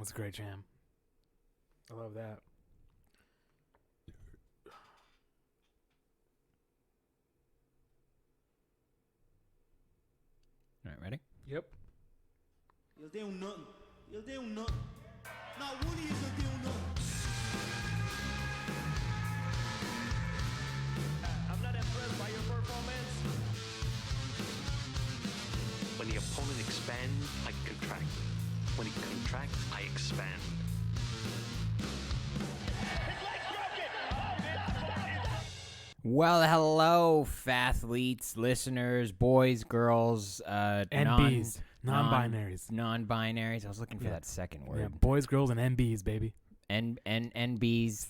That's a great jam. I love that. All right, ready? Yep. Eles deu nothing. Eles deu nothing. Not one of you gonna do nothing. I'm not impressed by your performance. When the opponent expands, I contract. When he contracts, I expand. Well, hello, Fathletes, listeners, boys, girls, NBs, non-binaries. Non-binaries. I was looking for that second word. Yeah, boys, girls, and NBs, baby. NBs.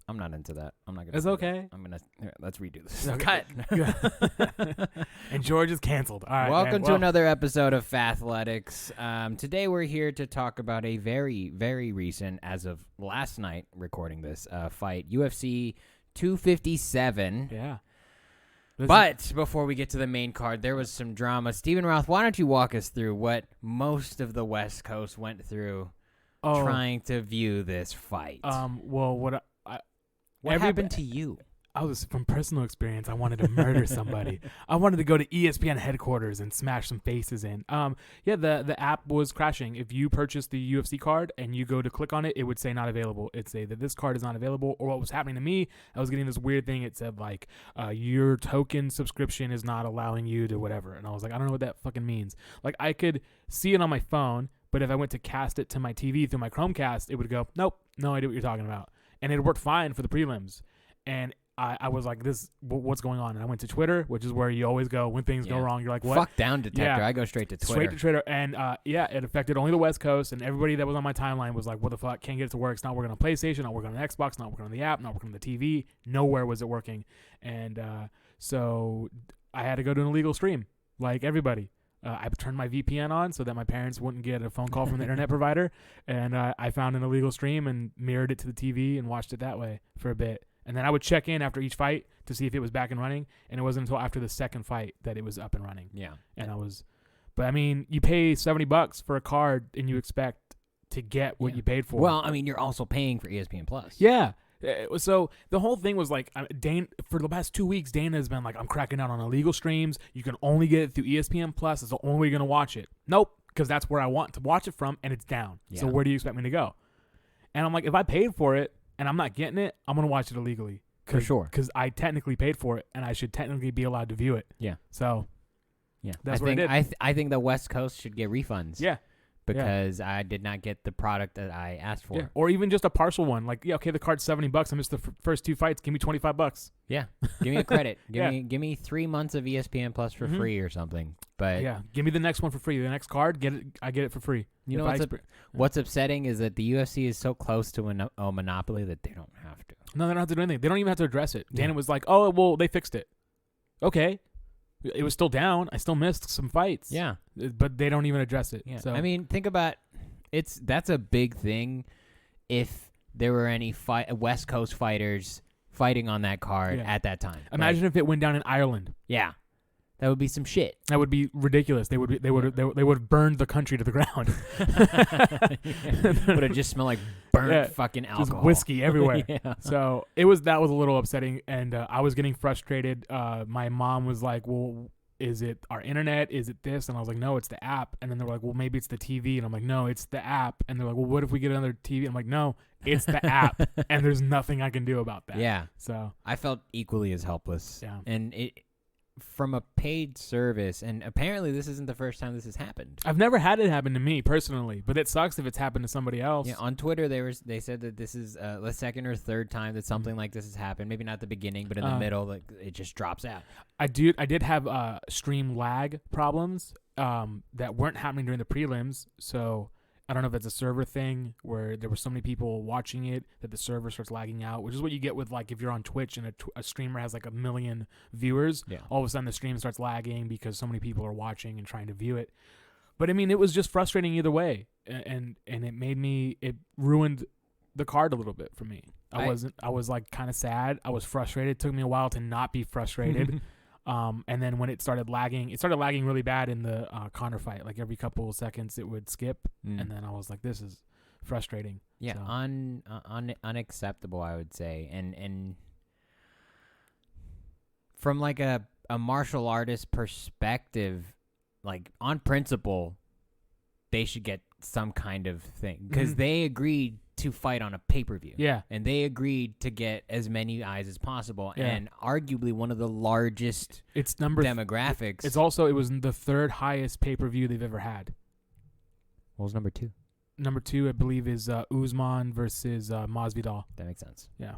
I'm not into that. I'm not gonna. It's okay. Let's redo this. Cut. And George is canceled. All right. Welcome to another episode of Fathletics. Today we're here to talk about a very, very recent, as of last night, recording this fight, UFC 257. Yeah. But before we get to the main card, there was some drama. Stephen Roth, why don't you walk us through what most of the West Coast went through trying to view this fight? Well, what happened to you? I was, from personal experience, I wanted to murder somebody. I wanted to go to ESPN headquarters and smash some faces in. The app was crashing. If you purchased the UFC card and you go to click on it, it would say not available. It'd say that this card is not available. Or what was happening to me, I was getting this weird thing. It said, like, your token subscription is not allowing you to whatever. And I was like, I don't know what that fucking means. Like, I could see it on my phone, but if I went to cast it to my TV through my Chromecast, it would go, nope, no idea what you're talking about. And it worked fine for the prelims. And I was like, what's going on? And I went to Twitter, which is where you always go when things go wrong. You're like, what? Fuck down detector. Yeah. I go straight to Twitter. Straight to Twitter. And it affected only the West Coast. And everybody that was on my timeline was like, what the fuck? Can't get it to work. It's not working on PlayStation, not working on the Xbox, not working on the app, not working on the TV. Nowhere was it working. And so I had to go to an illegal stream, like everybody. I turned my VPN on so that my parents wouldn't get a phone call from the internet provider. And I found an illegal stream and mirrored it to the TV and watched it that way for a bit. And then I would check in after each fight to see if it was back and running. And it wasn't until after the second fight that it was up and running. Yeah. And but I mean, you pay $70 for a card and you expect to get what you paid for. Well, I mean, you're also paying for ESPN Plus. Yeah. So the whole thing was like, for the past 2 weeks, Dana has been like, I'm cracking down on illegal streams. You can only get it through ESPN Plus. It's the only way you're going to watch it. Nope, because that's where I want to watch it from, and it's down. Yeah. So where do you expect me to go? And I'm like, if I paid for it and I'm not getting it, I'm going to watch it illegally. For sure. Because I technically paid for it, and I should technically be allowed to view it. Yeah. So yeah, that's what I did. I think the West Coast should get refunds. Yeah. Because I did not get the product that I asked for. Yeah. Or even just a partial one. Like, yeah, okay, the card's $70. I missed the first two fights. Give me $25. Yeah. Give me a credit. Give me 3 months of ESPN Plus for free or something. But yeah, give me the next one for free. The next card, I get it for free. You know what's upsetting is that the UFC is so close to a monopoly that they don't have to. No, they don't have to do anything. They don't even have to address it. Dana was like, oh, well, they fixed it. Okay. It was still down. I still missed some fights. Yeah. But they don't even address it. Yeah. So. I mean, think about that's a big thing if there were any West Coast fighters fighting on that card at that time. Imagine if it went down in Ireland. Yeah. That would be some shit. That would be ridiculous. They would have burned the country to the ground. Would have just smelled like burnt fucking alcohol. Just whiskey everywhere. Yeah. So that was a little upsetting, and I was getting frustrated. My mom was like, well, is it our internet? Is it this? And I was like, no, it's the app. And then they were like, well, maybe it's the TV. And I'm like, no, it's the app. And they're like, well, what if we get another TV? I'm like, no, it's the app. And there's nothing I can do about that. Yeah. So I felt equally as helpless. Yeah. And from a paid service, and apparently this isn't the first time this has happened. I've never had it happen to me personally, but it sucks if it's happened to somebody else. Yeah, on Twitter they said that this is the second or third time that something like this has happened. Maybe not the beginning, but in the middle, like it just drops out. I did have stream lag problems that weren't happening during the prelims, so I don't know if it's a server thing where there were so many people watching it that the server starts lagging out, which is what you get with, like, if you're on Twitch and a streamer has like 1 million viewers, all of a sudden the stream starts lagging because so many people are watching and trying to view it. But I mean, it was just frustrating either way, and it ruined the card a little bit for me. I was like kind of sad. I was frustrated. It took me a while to not be frustrated. And then when it started lagging really bad in the Connor fight. Like every couple of seconds it would skip, and then I was like, this is frustrating. Yeah, So. Unacceptable, I would say. And from like a martial artist perspective, like on principle, they should get some kind of thing because they agreed to fight on a pay-per-view. Yeah. And they agreed to get as many eyes as possible, and arguably one of the largest demographics. It was the third highest pay-per-view they've ever had. What was number 2? Number 2, I believe, is Usman versus Masvidal. That makes sense. Yeah.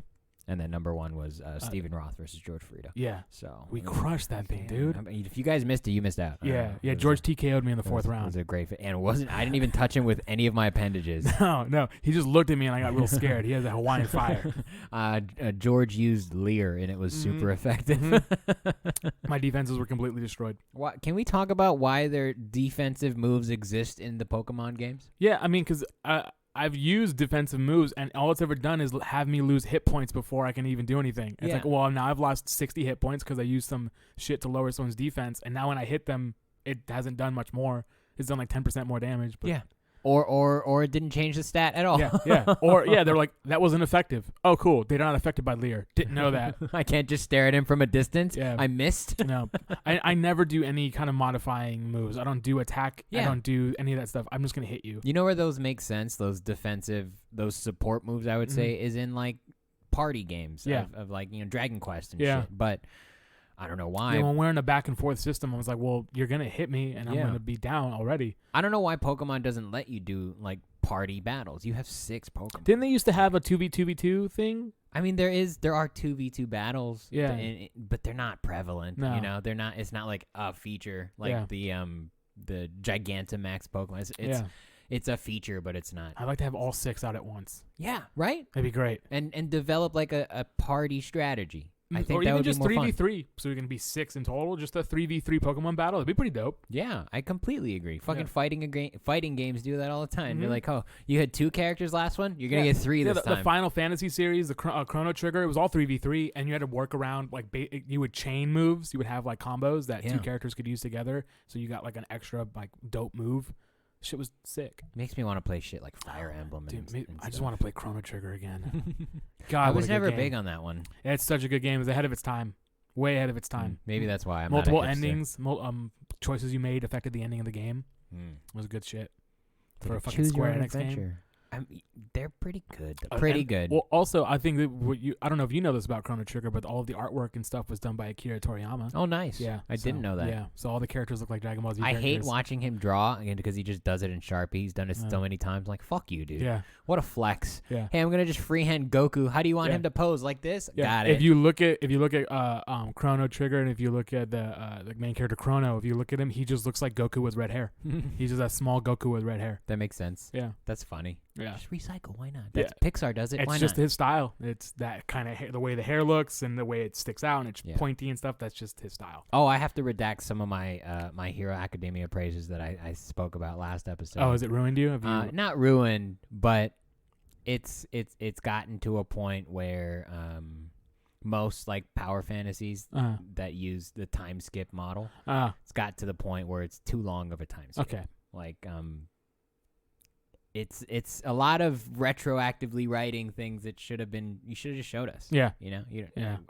And then number 1 was Stephen Roth versus George Ferido. Yeah. So we crushed that thing, dude. I mean, if you guys missed it, you missed out. Yeah. George TKO'd me in the fourth round. It was a great fit. And I didn't even touch him with any of my appendages. No. He just looked at me and I got real scared. He has a Hawaiian fire. George used Lear, and it was super effective. My defenses were completely destroyed. Can we talk about why their defensive moves exist in the Pokemon games? Yeah, I mean, because I've used defensive moves, and all it's ever done is have me lose hit points before I can even do anything. It's like, well, now I've lost 60 hit points because I used some shit to lower someone's defense, and now when I hit them, it hasn't done much more. It's done like 10% more damage. But yeah. Or it didn't change the stat at all. Yeah. Or they're like, that wasn't effective. Oh, cool. They're not affected by Lear. Didn't know that. I can't just stare at him from a distance. Yeah. I missed. No. I never do any kind of modifying moves. I don't do attack. Yeah. I don't do any of that stuff. I'm just going to hit you. You know where those make sense? Those defensive, those support moves, I would say, is in like party games of like, Dragon Quest and shit. But I don't know why. When we're in a back and forth system, I was like, well, you're going to hit me and I'm going to be down already. I don't know why Pokemon doesn't let you do like party battles. You have 6 Pokemon. Didn't they used to have a 2v2v2 thing? I mean, there are 2v2 battles. Yeah. But they're not prevalent. No. They're not. It's not like a feature like the Gigantamax Pokemon. It's a feature, but it's not. I'd like to have all 6 out at once. Yeah, right? That'd be great. And develop like a party strategy. I think or that even would just be more 3v3, so we can be 6 in total. Just a 3v3 Pokemon battle. It'd be pretty dope. Yeah, I completely agree. Fucking fighting games do that all the time. Mm-hmm. You're like, oh, you had 2 characters last one? You're going to get 3 this time. The Final Fantasy series, the Chrono Trigger, it was all 3v3, and you had to work around, like, you would chain moves. You would have, like, combos that 2 characters could use together, so you got, like, an extra, like, dope move. Shit was sick. Makes me want to play shit like Fire Emblem. Dude, I just want to play Chrono Trigger again. God, I was never big on that one. Yeah, it's such a good game. It was ahead of its time. Way ahead of its time. Maybe that's why I'm multiple not a endings, choices you made affected the ending of the game. It was good shit for a fucking Square Enix game. They're pretty good. Pretty good. Well, also, I think that I don't know if you know this about Chrono Trigger, but all of the artwork and stuff was done by Akira Toriyama. Oh, nice. Yeah, I didn't know that. Yeah, so all the characters look like Dragon Ball Z I characters. hate watching him draw again because he just does it in Sharpie. He's done it so many times. Like, fuck you, dude. Yeah. What a flex. Yeah. Hey, I'm gonna just freehand Goku. How do you want him to pose like this? Yeah. Got it. If you look at Chrono Trigger, and if you look at the main character Chrono, if you look at him, he just looks like Goku with red hair. He's just a small Goku with red hair. That makes sense. Yeah. That's funny. Yeah. Just recycle. Why not? That's Pixar does it. It's Why just not? his style. It's that kind of the way the hair looks and the way it sticks out and it's pointy and stuff. That's just his style. Oh, I have to redact some of my My Hero Academia praises that I spoke about last episode. Oh, has it ruined you? Not ruined, but it's gotten to a point where most like power fantasies that use the time skip model, it's got to the point where it's too long of a time skip. Okay. Like it's a lot of retroactively writing things that should have been. You should have just showed us. Yeah.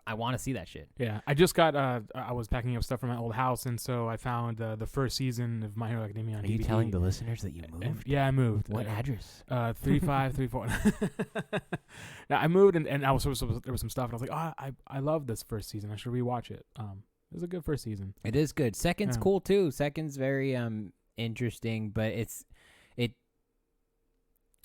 I want to see that shit. Yeah. I just got. I was packing up stuff from my old house, and so I found the first season of My Hero Academia on DVD. Are you telling the listeners that you moved? Yeah, I moved. What address? 3534. Now I moved, and I was there was some stuff, and I was like, I love this first season. I should rewatch it. It was a good first season. It is good. Second's cool too. Second's very interesting, but it's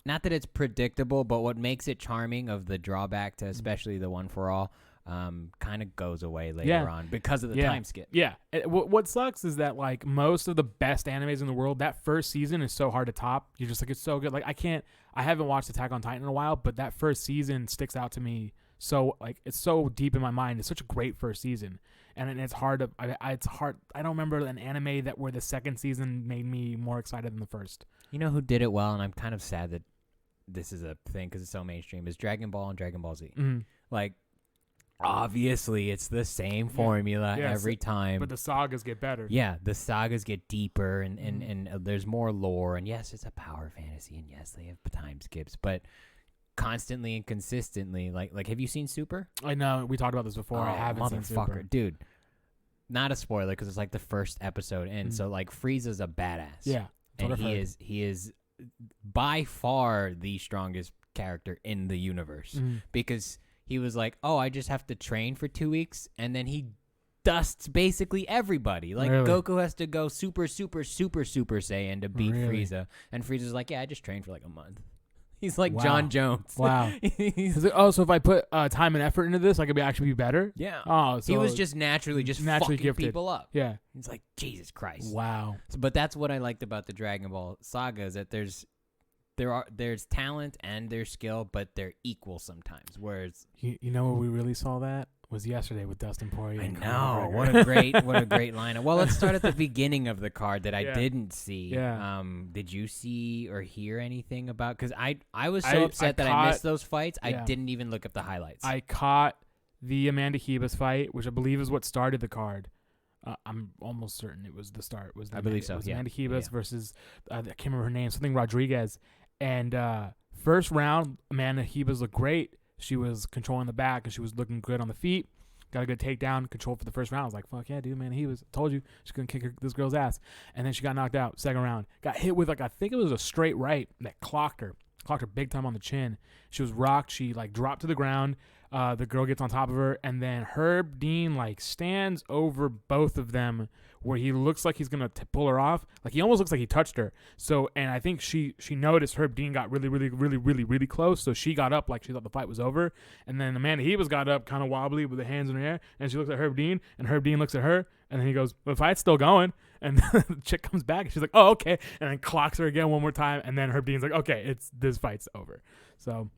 not that it's predictable, but what makes it charming of the drawback to especially the One for All kind of goes away later on because of the time skip. Yeah. What sucks is that like most of the best animes in the world, that first season is so hard to top. You're just like, it's so good. Like I haven't watched Attack on Titan in a while, but that first season sticks out to me. So like it's so deep in my mind. It's such a great first season, and it's hard to. It's hard. I don't remember an anime where the second season made me more excited than the first. You know who did it well, and I'm kind of sad that this is a thing because it's so mainstream. Is Dragon Ball and Dragon Ball Z. Mm-hmm. Like Obviously, it's the same formula every time. But the sagas get better. Yeah, the sagas get deeper, and there's more lore. And yes, it's a power fantasy, and yes, they have time skips, but constantly and consistently, like have you seen Super? I know we talked about this before. I haven't seen Super. Dude. Not a spoiler because it's like the first episode, and so like Frieza's a badass. Yeah, and he is by far the strongest character in the universe because he was like, oh, I just have to train for 2 weeks, and then he dusts basically everybody. Like Goku has to go super Saiyan to beat Frieza, and Frieza's like, yeah, I just trained for like a month. He's like John Jones. Wow. He's like, oh, so if I put time and effort into this, I could actually be better? Yeah. Oh, so he was just naturally fucking gifted. people up. Yeah. He's like, Jesus Christ. Wow. So, but that's what I liked about the Dragon Ball saga is that there's talent and there's skill, but they're equal sometimes. Whereas you know where we really saw that was yesterday with Dustin Poirier. I know. What a great lineup. Well, let's start at the beginning of the card that I didn't see. Yeah. Did you see or hear anything about? Because I was so upset that I missed those fights. I didn't even look up the highlights. I caught the Amanda Hebus fight, which I believe is what started the card. I'm almost certain it was the start. I believe so. It was Amanda Hebus versus I can't remember her name, something Rodriguez. And first round, Amanda Hebus looked great. She was controlling the back, and she was looking good on the feet. Got a good takedown, control for the first round. I was like, fuck yeah, dude, Amanda Hebus. Told you she's going to kick this girl's ass. And then she got knocked out second round. Got hit with, I think it was a straight right that clocked her. Clocked her big time on the chin. She was rocked. She, dropped to the ground. The girl gets on top of her. And then Herb Dean, stands over both of them where he looks like he's going to pull her off. He almost looks like he touched her. So, and I think she noticed Herb Dean got really close. So she got up like she thought the fight was over. And then Amanda Hebus got up kind of wobbly with the hands in her air. And she looks at Herb Dean. And Herb Dean looks at her. And then he goes, well, the fight's still going. And the chick comes back. And she's like, oh, okay. And then clocks her again one more time. And then Herb Dean's like, okay, this fight's over. So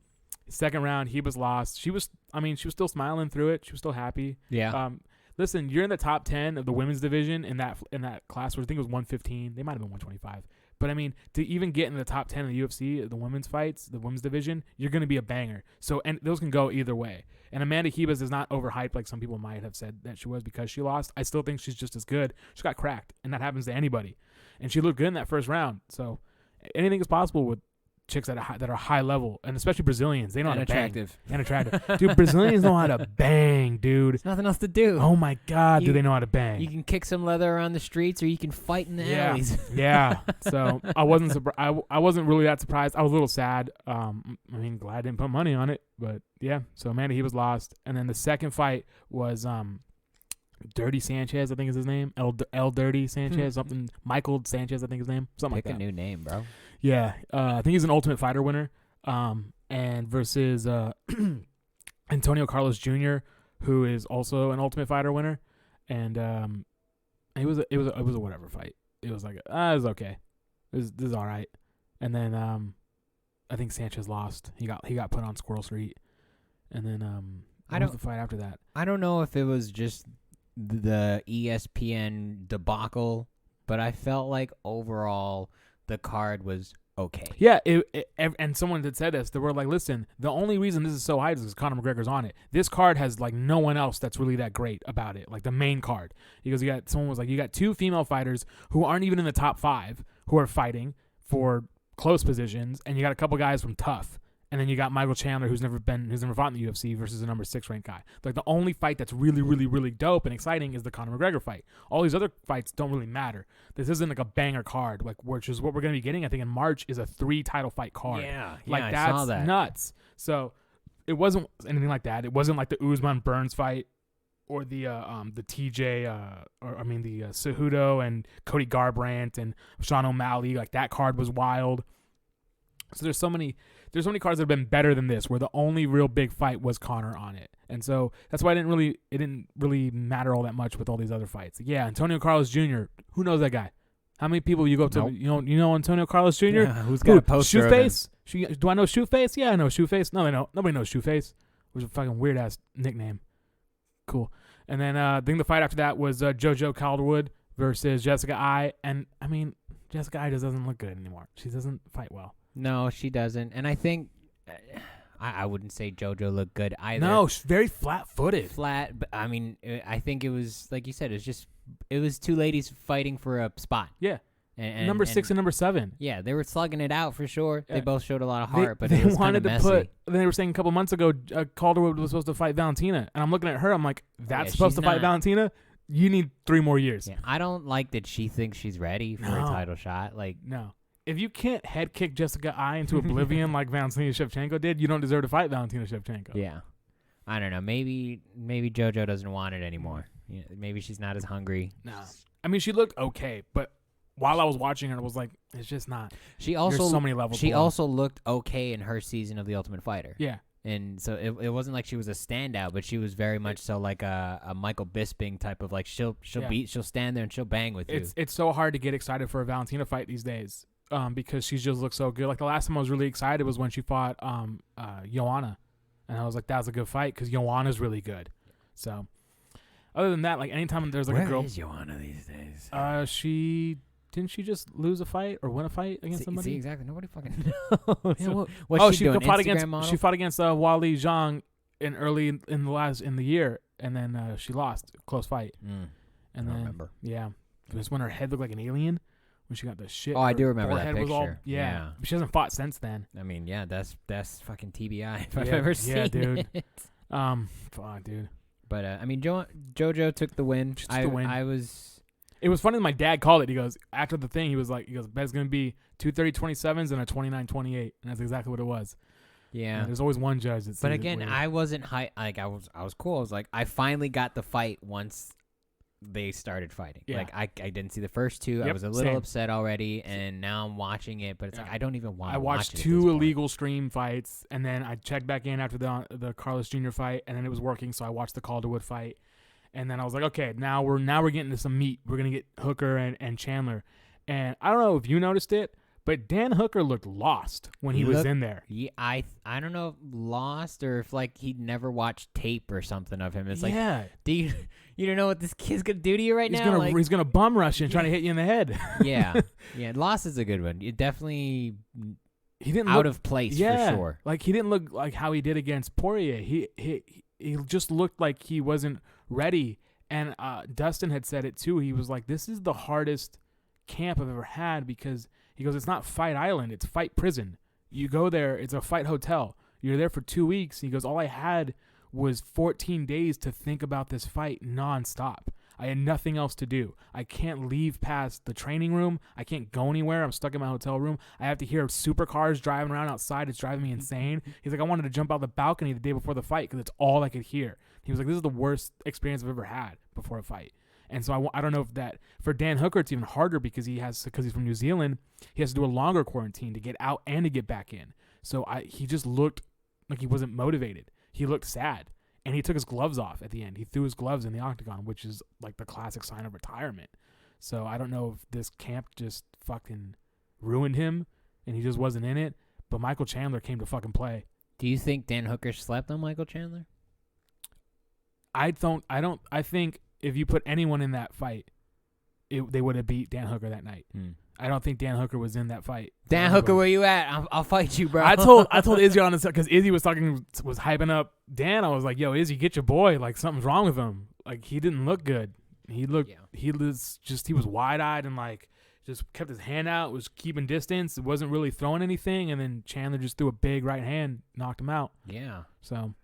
second round, Hebus lost. She was still smiling through it. She was still happy. Yeah. Listen, you're in the top 10 of the women's division in that class, which I think it was 115. They might have been 125. But, to even get in the top 10 of the UFC, the women's fights, the women's division, you're going to be a banger. So, and those can go either way. And Amanda Hebus is not overhyped like some people might have said that she was because she lost. I still think she's just as good. She got cracked, and that happens to anybody. And she looked good in that first round. So, anything is possible with chicks that are high level, and especially Brazilians. They know how to bang. And attractive. Dude, Brazilians know how to bang, dude. There's nothing else to do. Oh my God, do they know how to bang? You can kick some leather around the streets, or you can fight in the alleys. Yeah. So I wasn't I wasn't really that surprised. I was a little sad. Glad I didn't put money on it, but yeah. So Amanda, he was lost, and then the second fight was Dirty Sanchez, I think is his name. El Dirty Sanchez, something. Michael Sanchez, I think his name. Something like that. Pick a new name, bro. Yeah, I think he's an Ultimate Fighter winner. And versus Antonio Carlos Jr., who is also an Ultimate Fighter winner. And it was a whatever fight. It was it was okay. This is all right. And then I think Sanchez lost. He got put on Squirrel Street. And then what was the fight after that? I don't know if it was just the ESPN debacle, but I felt like overall the card was okay. Yeah, and someone had said this. They were like, listen, the only reason this is so high is because Conor McGregor's on it. This card has no one else that's really that great about it, the main card. Because someone was like, you got two female fighters who aren't even in the top 5 who are fighting for close positions, and you got a couple guys from Tough. And then you got Michael Chandler, who's never fought in the UFC, versus a number 6 ranked guy. The only fight that's really, really, really dope and exciting is the Conor McGregor fight. All these other fights don't really matter. This isn't a banger card, which is what we're going to be getting. I think in March is a 3 title fight card. Yeah, that's I saw that. Nuts. So it wasn't anything like that. It wasn't like the Usman Burns fight or the TJ the Cejudo and Cody Garbrandt and Sean O'Malley. That card was wild. So there's so many cards that have been better than this, where the only real big fight was Conor on it, and so that's why it didn't really matter all that much with all these other fights. Yeah, Antonio Carlos Jr. Who knows that guy? How many people you go up to? Nope. You know Antonio Carlos Jr. Yeah, who's got a poster of him? Shoeface? Do I know Shoeface? Yeah, I know Shoeface. No, they know. Nobody knows Shoeface. Which is a fucking weird ass nickname. Cool. And then I think the fight after that was JoJo Calderwood versus Jessica Ai, and Jessica Ai just doesn't look good anymore. She doesn't fight well. No, she doesn't. And I think I wouldn't say JoJo looked good either. No, she's very flat-footed. Flat, but I mean, I think it was like you said. It was two ladies fighting for a spot. Yeah. And number 6 and number 7. Yeah, they were slugging it out for sure. Yeah. They both showed a lot of heart, but they it was wanted to messy. They were saying a couple months ago, Calderwood was supposed to fight Valentina, and I'm looking at her. I'm like, that's supposed to fight Valentina. You need 3 more years. Yeah, I don't like that she thinks she's ready for a title shot. Like, no. If you can't head kick Jessica I into oblivion like Valentina Shevchenko did, you don't deserve to fight Valentina Shevchenko. Yeah. I don't know. Maybe JoJo doesn't want it anymore. Yeah, maybe she's not as hungry. No. I mean, she looked okay, but while I was watching her, I was like, it's just not. She also There's so many levels. She below. also looked okay in her season of The Ultimate Fighter. Yeah. And so it wasn't like she was a standout, but she was very much so like a Michael Bisping type of like she'll stand there and she'll bang with you. It's so hard to get excited for a Valentina fight these days. Because she just looks so good. Like the last time I was really excited was when she fought Joanna, and I was like, that was a good fight because Joanna's really good. So, other than that, like anytime there's like a girl, where is Joanna these days? She just lose a fight or win a fight against somebody? See exactly. Nobody fucking knows. Yeah, what's she doing? fought Instagram against model? she fought against Wally Zhang in the year, and then she lost a close fight. And I don't remember. Yeah, it was when her head looked like an alien. When she got the shit. Oh, I do remember that forehead picture. was all, yeah. She hasn't fought since then. I mean, yeah, that's fucking TBI if I've ever seen dude. it. Fuck, dude. But I mean, JoJo took the win. It was funny that my dad called it. He goes, after the thing, he goes, bet's going to be 230-27s and a 29-28. And that's exactly what it was. Yeah. And there's always one judge that sees But it again, weird. I wasn't high. Like I was cool. I was like, I finally got the fight once they started fighting. Yeah. Like I didn't see the first two. I Yep, was a little same. upset already, and now I'm watching it. But it's like I don't even want. I watched 2 illegal stream fights, and then I checked back in after the Carlos Jr. fight, and then it was working, so I watched the Calderwood fight. And then I was like, okay, now we're getting to some meat. We're gonna get Hooker and Chandler. And I don't know if you noticed it, but Dan Hooker looked lost when he was in there. Yeah, I don't know, lost or if like he'd never watched tape or something of him. It's like, do you don't know what this kid's gonna do to you right now? He's gonna bum rush you and trying to hit you in the head. yeah, lost is a good one. It definitely he didn't out look, of place for sure. Like he didn't look like how he did against Poirier. He just looked like he wasn't ready. And Dustin had said it too. He was like, "This is the hardest camp I've ever had," because he goes, "It's not Fight Island, it's Fight Prison. You go there, it's a fight hotel. You're there for 2 weeks." He goes, "All I had was 14 days to think about this fight nonstop. I had nothing else to do. I can't leave past the training room. I can't go anywhere. I'm stuck in my hotel room. I have to hear supercars driving around outside. It's driving me insane." He's like, "I wanted to jump out the balcony the day before the fight because it's all I could hear." He was like, "This is the worst experience I've ever had before a fight." And so I don't know if that for Dan Hooker it's even harder because he's from New Zealand. He has to do a longer quarantine to get out and to get back in. So he just looked like he wasn't motivated. He looked sad, and he took his gloves off at the end. He threw his gloves in the octagon, which is like the classic sign of retirement. So I don't know if this camp just fucking ruined him and he just wasn't in it. But Michael Chandler came to fucking play. Do you think Dan Hooker slept on Michael Chandler? I think if you put anyone in that fight, they would have beat Dan Hooker that night. I don't think Dan Hooker was in that fight. Dan Hooker, where you at? I'll fight you, bro. I told Izzy on this because Izzy was hyping up Dan. I was like, "Yo, Izzy, get your boy. Like something's wrong with him. Like he didn't look good. He was wide eyed and like just kept his hand out. Was keeping distance. It wasn't really throwing anything. And then Chandler just threw a big right hand, knocked him out. Yeah. So,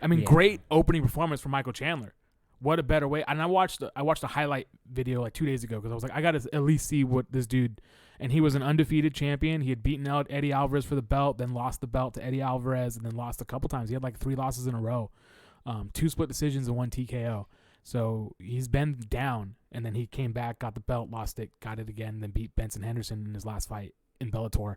I mean, great opening performance from Michael Chandler. What a better way! And I watched a highlight video like 2 days ago because I was like, I got to at least see what this dude. And he was an undefeated champion. He had beaten out Eddie Alvarez for the belt, then lost the belt to Eddie Alvarez, and then lost a couple times. He had like 3 losses in a row, 2 split decisions and 1 TKO. So he's been down, and then he came back, got the belt, lost it, got it again, then beat Benson Henderson in his last fight in Bellator.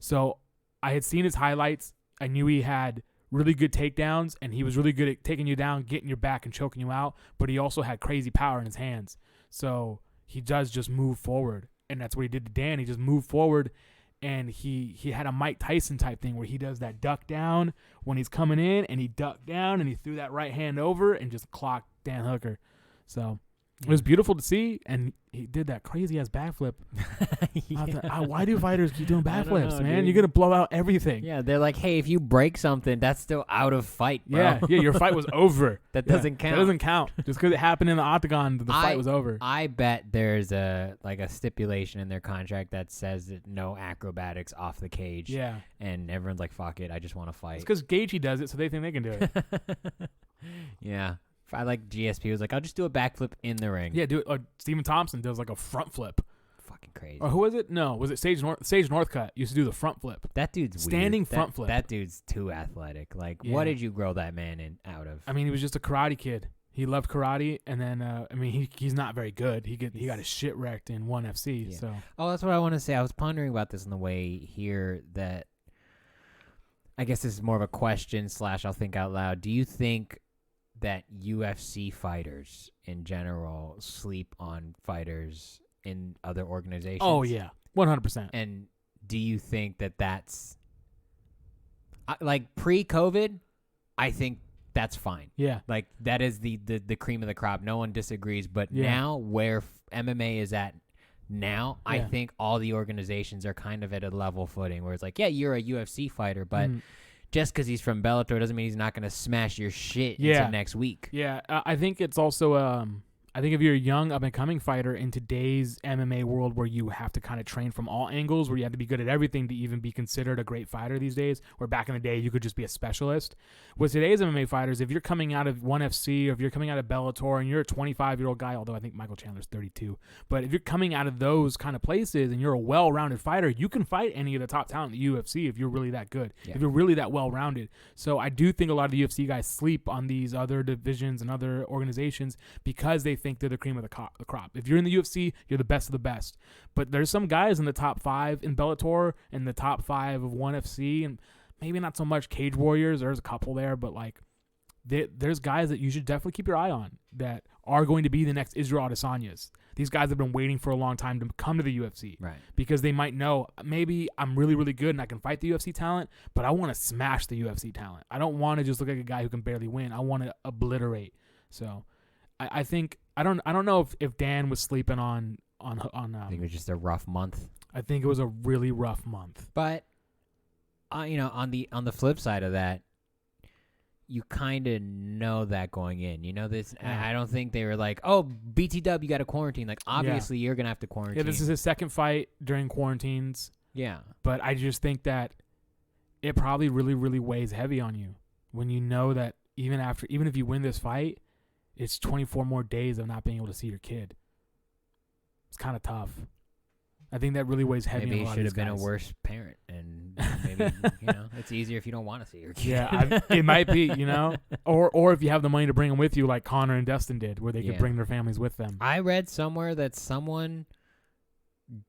So I had seen his highlights. I knew he had really good takedowns, and he was really good at taking you down, getting your back, and choking you out, but he also had crazy power in his hands. So he does just move forward, and that's what he did to Dan. He just moved forward, and he had a Mike Tyson type thing where he does that duck down when he's coming in, and he ducked down, and he threw that right hand over and just clocked Dan Hooker. So It was beautiful to see, and he did that crazy ass backflip. Why do fighters keep doing backflips, man? Dude. You're gonna blow out everything. Yeah, they're like, hey, if you break something, that's still out of fight, bro. Yeah, your fight was over. That doesn't count. That doesn't count. Just because it happened in the octagon, the fight was over. I bet there's a stipulation in their contract that says that no acrobatics off the cage. Yeah, and everyone's like, fuck it, I just want to fight. It's because Gaethje does it, so they think they can do it. Yeah. I like GSP was like, I'll just do a backflip in the ring. Yeah, do it. Or Stephen Thompson does like a front flip. Fucking crazy. Or who was it? No, was it Sage Northcutt used to do the front flip. That dude's standing weird. front flip. That dude's too athletic. Like, what did you grow that man out of? I mean, he was just a karate kid. He loved karate, and then he's not very good. He got his shit wrecked in ONE FC. Yeah. So that's what I want to say. I was pondering about this on the way here. That I guess this is more of a question / I'll think out loud. Do you think that UFC fighters in general sleep on fighters in other organizations? Oh yeah, 100%. And do you think that that's like pre-COVID? I think that's fine. Yeah, like that is the cream of the crop. No one disagrees. But now where MMA is at now, I think all the organizations are kind of at a level footing where it's like, yeah, you're a UFC fighter, but just because he's from Bellator doesn't mean he's not going to smash your shit into next week. Yeah, I think it's also I think if you're a young up-and-coming fighter in today's MMA world where you have to kind of train from all angles, where you have to be good at everything to even be considered a great fighter these days, where back in the day you could just be a specialist. With today's MMA fighters, if you're coming out of ONE FC or if you're coming out of Bellator and you're a 25-year-old guy, although I think Michael Chandler's 32, but if you're coming out of those kind of places and you're a well-rounded fighter, you can fight any of the top talent in the UFC if you're really that good, if you're really that well-rounded. So I do think a lot of the UFC guys sleep on these other divisions and other organizations because they think they're the cream of the crop. If you're in the UFC, you're the best of the best. But there's some guys in the top 5 in Bellator and the top 5 of ONE FC, and maybe not so much Cage Warriors. There's a couple there, but like there's guys that you should definitely keep your eye on that are going to be the next Israel Adesanya's. These guys have been waiting for a long time to come to the UFC, right? Because they might know maybe I'm really, really good and I can fight the UFC talent, but I want to smash the UFC talent. I don't want to just look like a guy who can barely win. I want to obliterate. So I think I don't know if Dan was sleeping on. I think it was just a rough month. I think it was a really rough month. But on the flip side of that, you kind of know that going in. You know this. Yeah. I don't think they were like, "Oh, BT Dub, you got to quarantine." Like obviously you're gonna have to quarantine. Yeah, this is his second fight during quarantines. Yeah, but I just think that it probably really, really weighs heavy on you when you know that even if you win this fight, it's 24 more days of not being able to see your kid. It's kind of tough. I think that really weighs heavy on a lot of these guys. Maybe he should have been a worse parent, and maybe it's easier if you don't want to see your kid. Yeah, it might be, or if you have the money to bring them with you, like Connor and Dustin did, where they could bring their families with them. I read somewhere that someone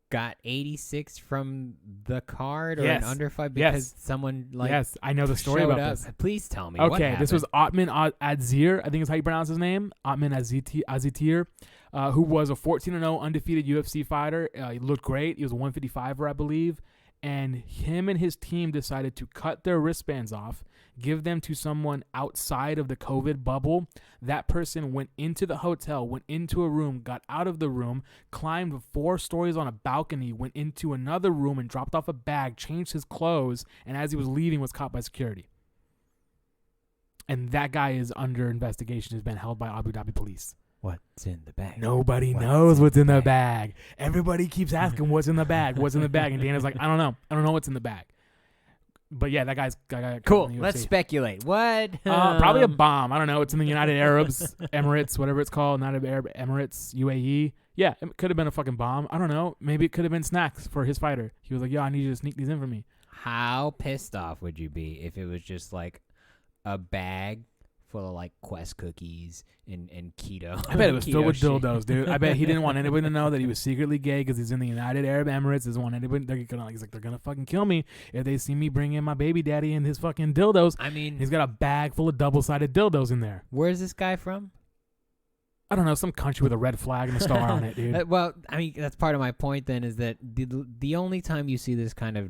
got 86 from the card or an underfight because someone Yes, I know the story about this. Please tell me. Okay, this was Otman Adzir, I think is how you pronounce his name. Otman Azitir, who was a 14-0 undefeated UFC fighter. He looked great. He was a 155er, I believe. And him and his team decided to cut their wristbands off, give them to someone outside of the COVID bubble. That person went into the hotel, went into a room, got out of the room, climbed 4 stories on a balcony, went into another room and dropped off a bag, changed his clothes, and as he was leaving was caught by security. And that guy is under investigation, has been held by Abu Dhabi police. What's in the bag? Nobody knows what's in the bag. Everybody keeps asking what's in the bag, what's in the bag. And Dana's like, I don't know what's in the bag. But yeah, that guy's cool. Let's speculate. What? Probably a bomb. I don't know. It's in the United Arab Emirates, whatever it's called, United Arab Emirates, UAE. Yeah, it could have been a fucking bomb. I don't know. Maybe it could have been snacks for his fighter. He was like, yo, I need you to sneak these in for me. How pissed off would you be if it was just like a bag full of like Quest cookies and keto? I bet it was filled with dildos, dude. I bet he didn't want anybody to know that he was secretly gay because he's in the United Arab Emirates. Doesn't want anybody. They're gonna fucking kill me if they see me bring in my baby daddy and his fucking dildos. I mean, he's got a bag full of double-sided dildos in there. Where's this guy from? I don't know, some country with a red flag and a star on it, dude. Well, I mean, that's part of my point then is that the only time you see this kind of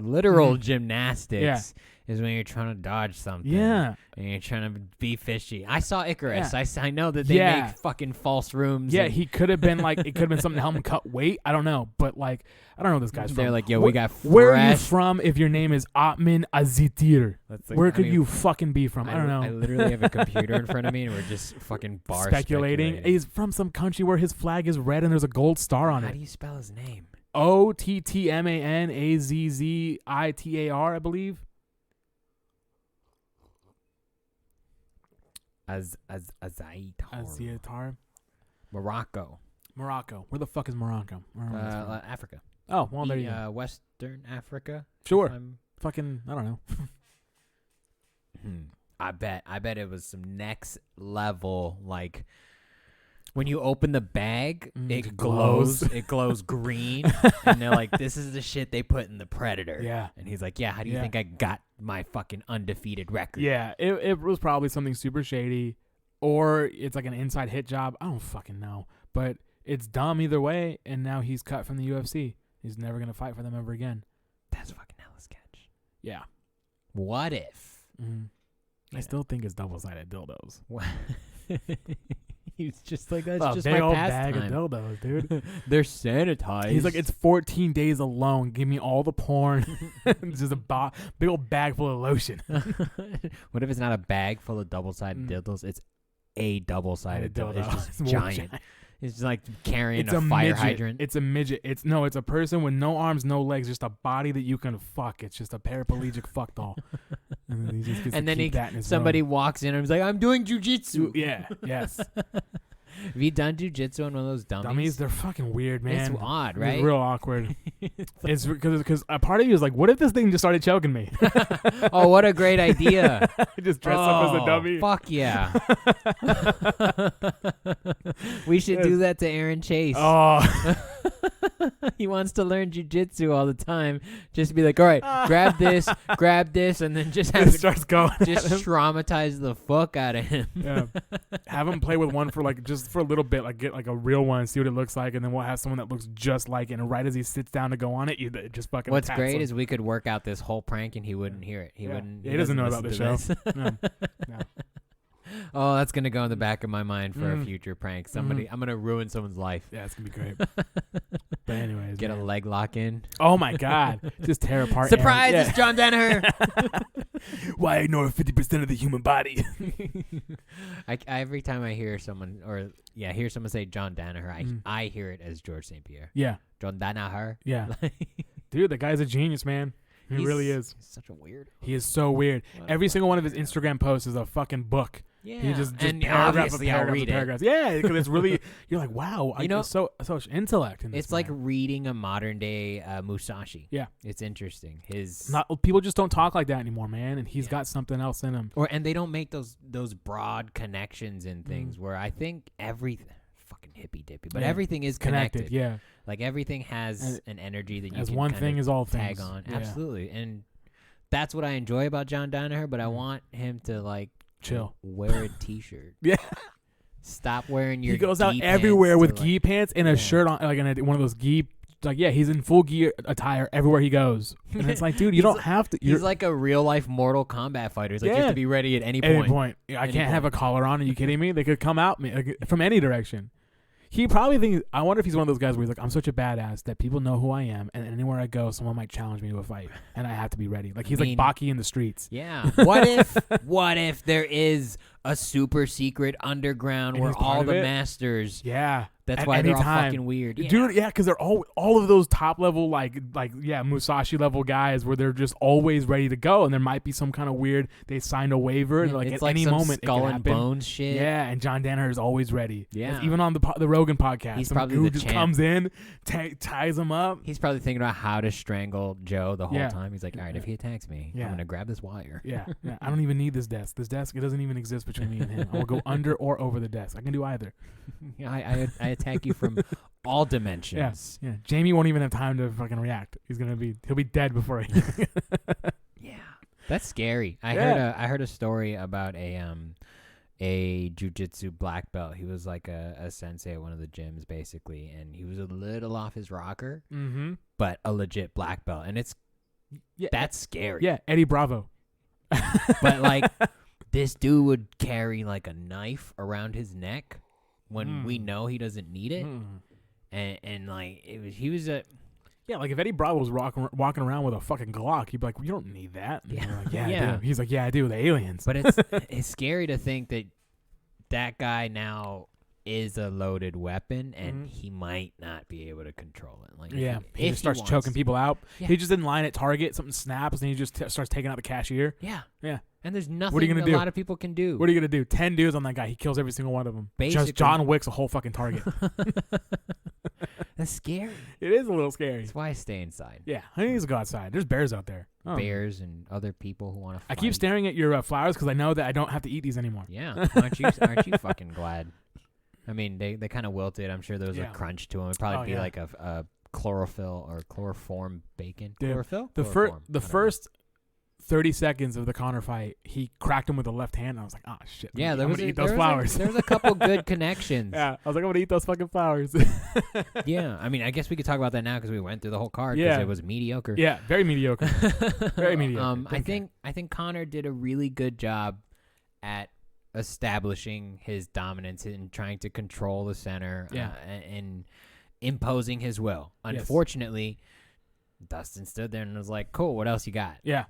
literal gymnastics is when you're trying to dodge something. Yeah. And you're trying to be fishy. I saw Icarus. Yeah. I know that they make fucking false rooms. Yeah, he could have been like, it could have been something to help him cut weight. I don't know. But like, I don't know what this guy's from. They're like, yo, we got fresh. Where are you from if your name is Atman Azitir? Like, Where could you fucking be from? I don't know. I literally have a computer in front of me and we're just fucking speculating. He's from some country where his flag is red and there's a gold star on it. How do you spell his name? Ottmanazzitar, I believe. Azitar. Morocco. Where the fuck is Morocco? Africa. Oh, well, there you go. Western Africa. Sure. Fucking, I don't know. I bet it was some next level, like when you open the bag, it glows. It glows green, and they're like, "This is the shit they put in the Predator." Yeah, and he's like, "Yeah, how do you think I got my fucking undefeated record?" Yeah, it was probably something super shady, or it's like an inside hit job. I don't fucking know, but it's dumb either way. And now he's cut from the UFC. He's never gonna fight for them ever again. That's fucking hella sketch. Yeah. What if? I still think it's double-sided dildos. He's just like, that's just big my old pastime. bag of dildos, dude. They're sanitized. He's like, it's 14 days alone. Give me all the porn. It's just a big old bag full of lotion. What if it's not a bag full of double-sided dildos? It's a double-sided dildo. It's just giant. It's just like carrying a fire hydrant. It's a midget. It's a person with no arms, no legs, just a body that you can fuck. It's just a paraplegic fuck doll. And then he just gets to keep that in his somebody room. walks in and he's like, I'm doing jujitsu. Yeah, yes. Have you done jujitsu on one of those dummies? They're fucking weird, man. It's odd, right? It's real awkward. It's because a part of you is like, what if this thing just started choking me? Oh, what a great idea. Just dress up as a dummy. Fuck yeah. We should do that to Aaron Chase. Oh. He wants to learn jujitsu all the time. Just be like, all right, grab this, and then just have it starts going. Just traumatize the fuck out of him. Yeah. Have him play with one for just for a little bit, like get like a real one, see what it looks like, and then we'll have someone that looks just like it. And right as he sits down to go on it, you just fucking. What's great is we could work out this whole prank and he wouldn't hear it. He wouldn't. He doesn't know about the show. No. Oh, that's gonna go in the back of my mind for a future prank. I'm gonna ruin someone's life. Yeah, it's gonna be great. But anyways, get a leg lock in. Oh my god, just tear apart. Surprise! It's John Danaher. Why ignore 50% of the human body? Every time I hear someone hear someone say John Danaher, I hear it as George St. Pierre. Yeah, John Danaher. Yeah, dude, the guy's a genius, man. He really is. He's such a weird. He is so weird. Every single one of his Instagram posts is a fucking book. Yeah, he just and paragraph obviously of I'll read paragraphs. Yeah, because it's really you're like, wow, so much intellect in this. It's like reading a modern day Musashi. Yeah, it's interesting. People just don't talk like that anymore, man. And he's got something else in him. And they don't make those broad connections and things where I think everything fucking hippy dippy, but everything is connected. Yeah, like everything has an energy that you as can one thing is all tag things. on. Yeah. Absolutely, and that's what I enjoy about John Danaher. But I want him to like. Chill. Wear a t-shirt. Yeah. Stop wearing your. He goes out gi everywhere with gi pants and a shirt on, like one of those gi. Like he's in full gi attire everywhere he goes, and it's like, dude, you don't have to. He's like a real life Mortal Kombat fighter. He's like, you have to be ready at any point. I can't have a collar on. Are you kidding me? They could come out me from any direction. He probably thinks. I wonder if he's one of those guys where he's like, I'm such a badass that people know who I am, and anywhere I go, someone might challenge me to a fight, and I have to be ready. Like he's like Baki in the streets. Yeah. What if there is a super secret underground where all the masters? Yeah. That's why they're all fucking weird. Yeah. Dude, yeah, because they're all of those top level, like Musashi level guys where they're just always ready to go. And there might be some kind of weird, they signed a waiver. And it's at like any some moment, skull it can and happen. bones shit. Yeah, and John Danaher is always ready. Yeah. Even on the Rogan podcast. He's some probably dude the just champ. comes in, ties him up. He's probably thinking about how to strangle Joe the whole Yeah. time. He's like, all right, if he attacks me, I'm going to grab this wire. Yeah. I don't even need this desk. This desk, it doesn't even exist between me and him. I will go under or over the desk. I can do either. I attack you from all dimensions. Yeah. Jamie won't even have time to fucking react. He'll be dead before he. Yeah. That's scary. I heard a story about a jiu-jitsu black belt. He was like a sensei at one of the gyms basically, and he was a little off his rocker, but a legit black belt, and that's scary. Yeah, Eddie Bravo. But like this dude would carry like a knife around his neck when we know he doesn't need it, and like he was a. Yeah, like if Eddie Bravo was walking around with a fucking Glock, he'd be like, "You don't need that." And you're like, I do. He's like, "Yeah, I do." The aliens. But it's scary to think that guy now is a loaded weapon, and he might not be able to control it. Like, he just starts choking people out. Yeah. He just didn't line at target. Something snaps, and he just starts taking out the cashier. Yeah. Yeah. And there's nothing What are you gonna a do? lot of people can do. What are you gonna do? 10 dudes on that guy. He kills every single one of them. Basically. Just John Wick's a whole fucking target. That's scary. It is a little scary. That's why I stay inside. Yeah, I need to go outside. There's bears out there. Oh. Bears and other people who want to fight. I keep staring at your flowers because I know that I don't have to eat these anymore. Yeah. Aren't you fucking glad? I mean, they kind of wilted. I'm sure there was a crunch to them. It'd probably be like a chlorophyll or chloroform bacon. Dude, Chlorophyll? The first 30 seconds of the Conor fight, he cracked him with the left hand. And I was like, oh, shit. Yeah, I'm going to eat those flowers. There was a couple good connections. Yeah, I was like, I'm going to eat those fucking flowers. Yeah, I mean, I guess we could talk about that now because we went through the whole card because it was mediocre. Yeah, very mediocre. Very mediocre. I think Conor did a really good job at establishing his dominance and trying to control the center and imposing his will. Unfortunately, Dustin stood there and was like, cool, what else you got? Yeah.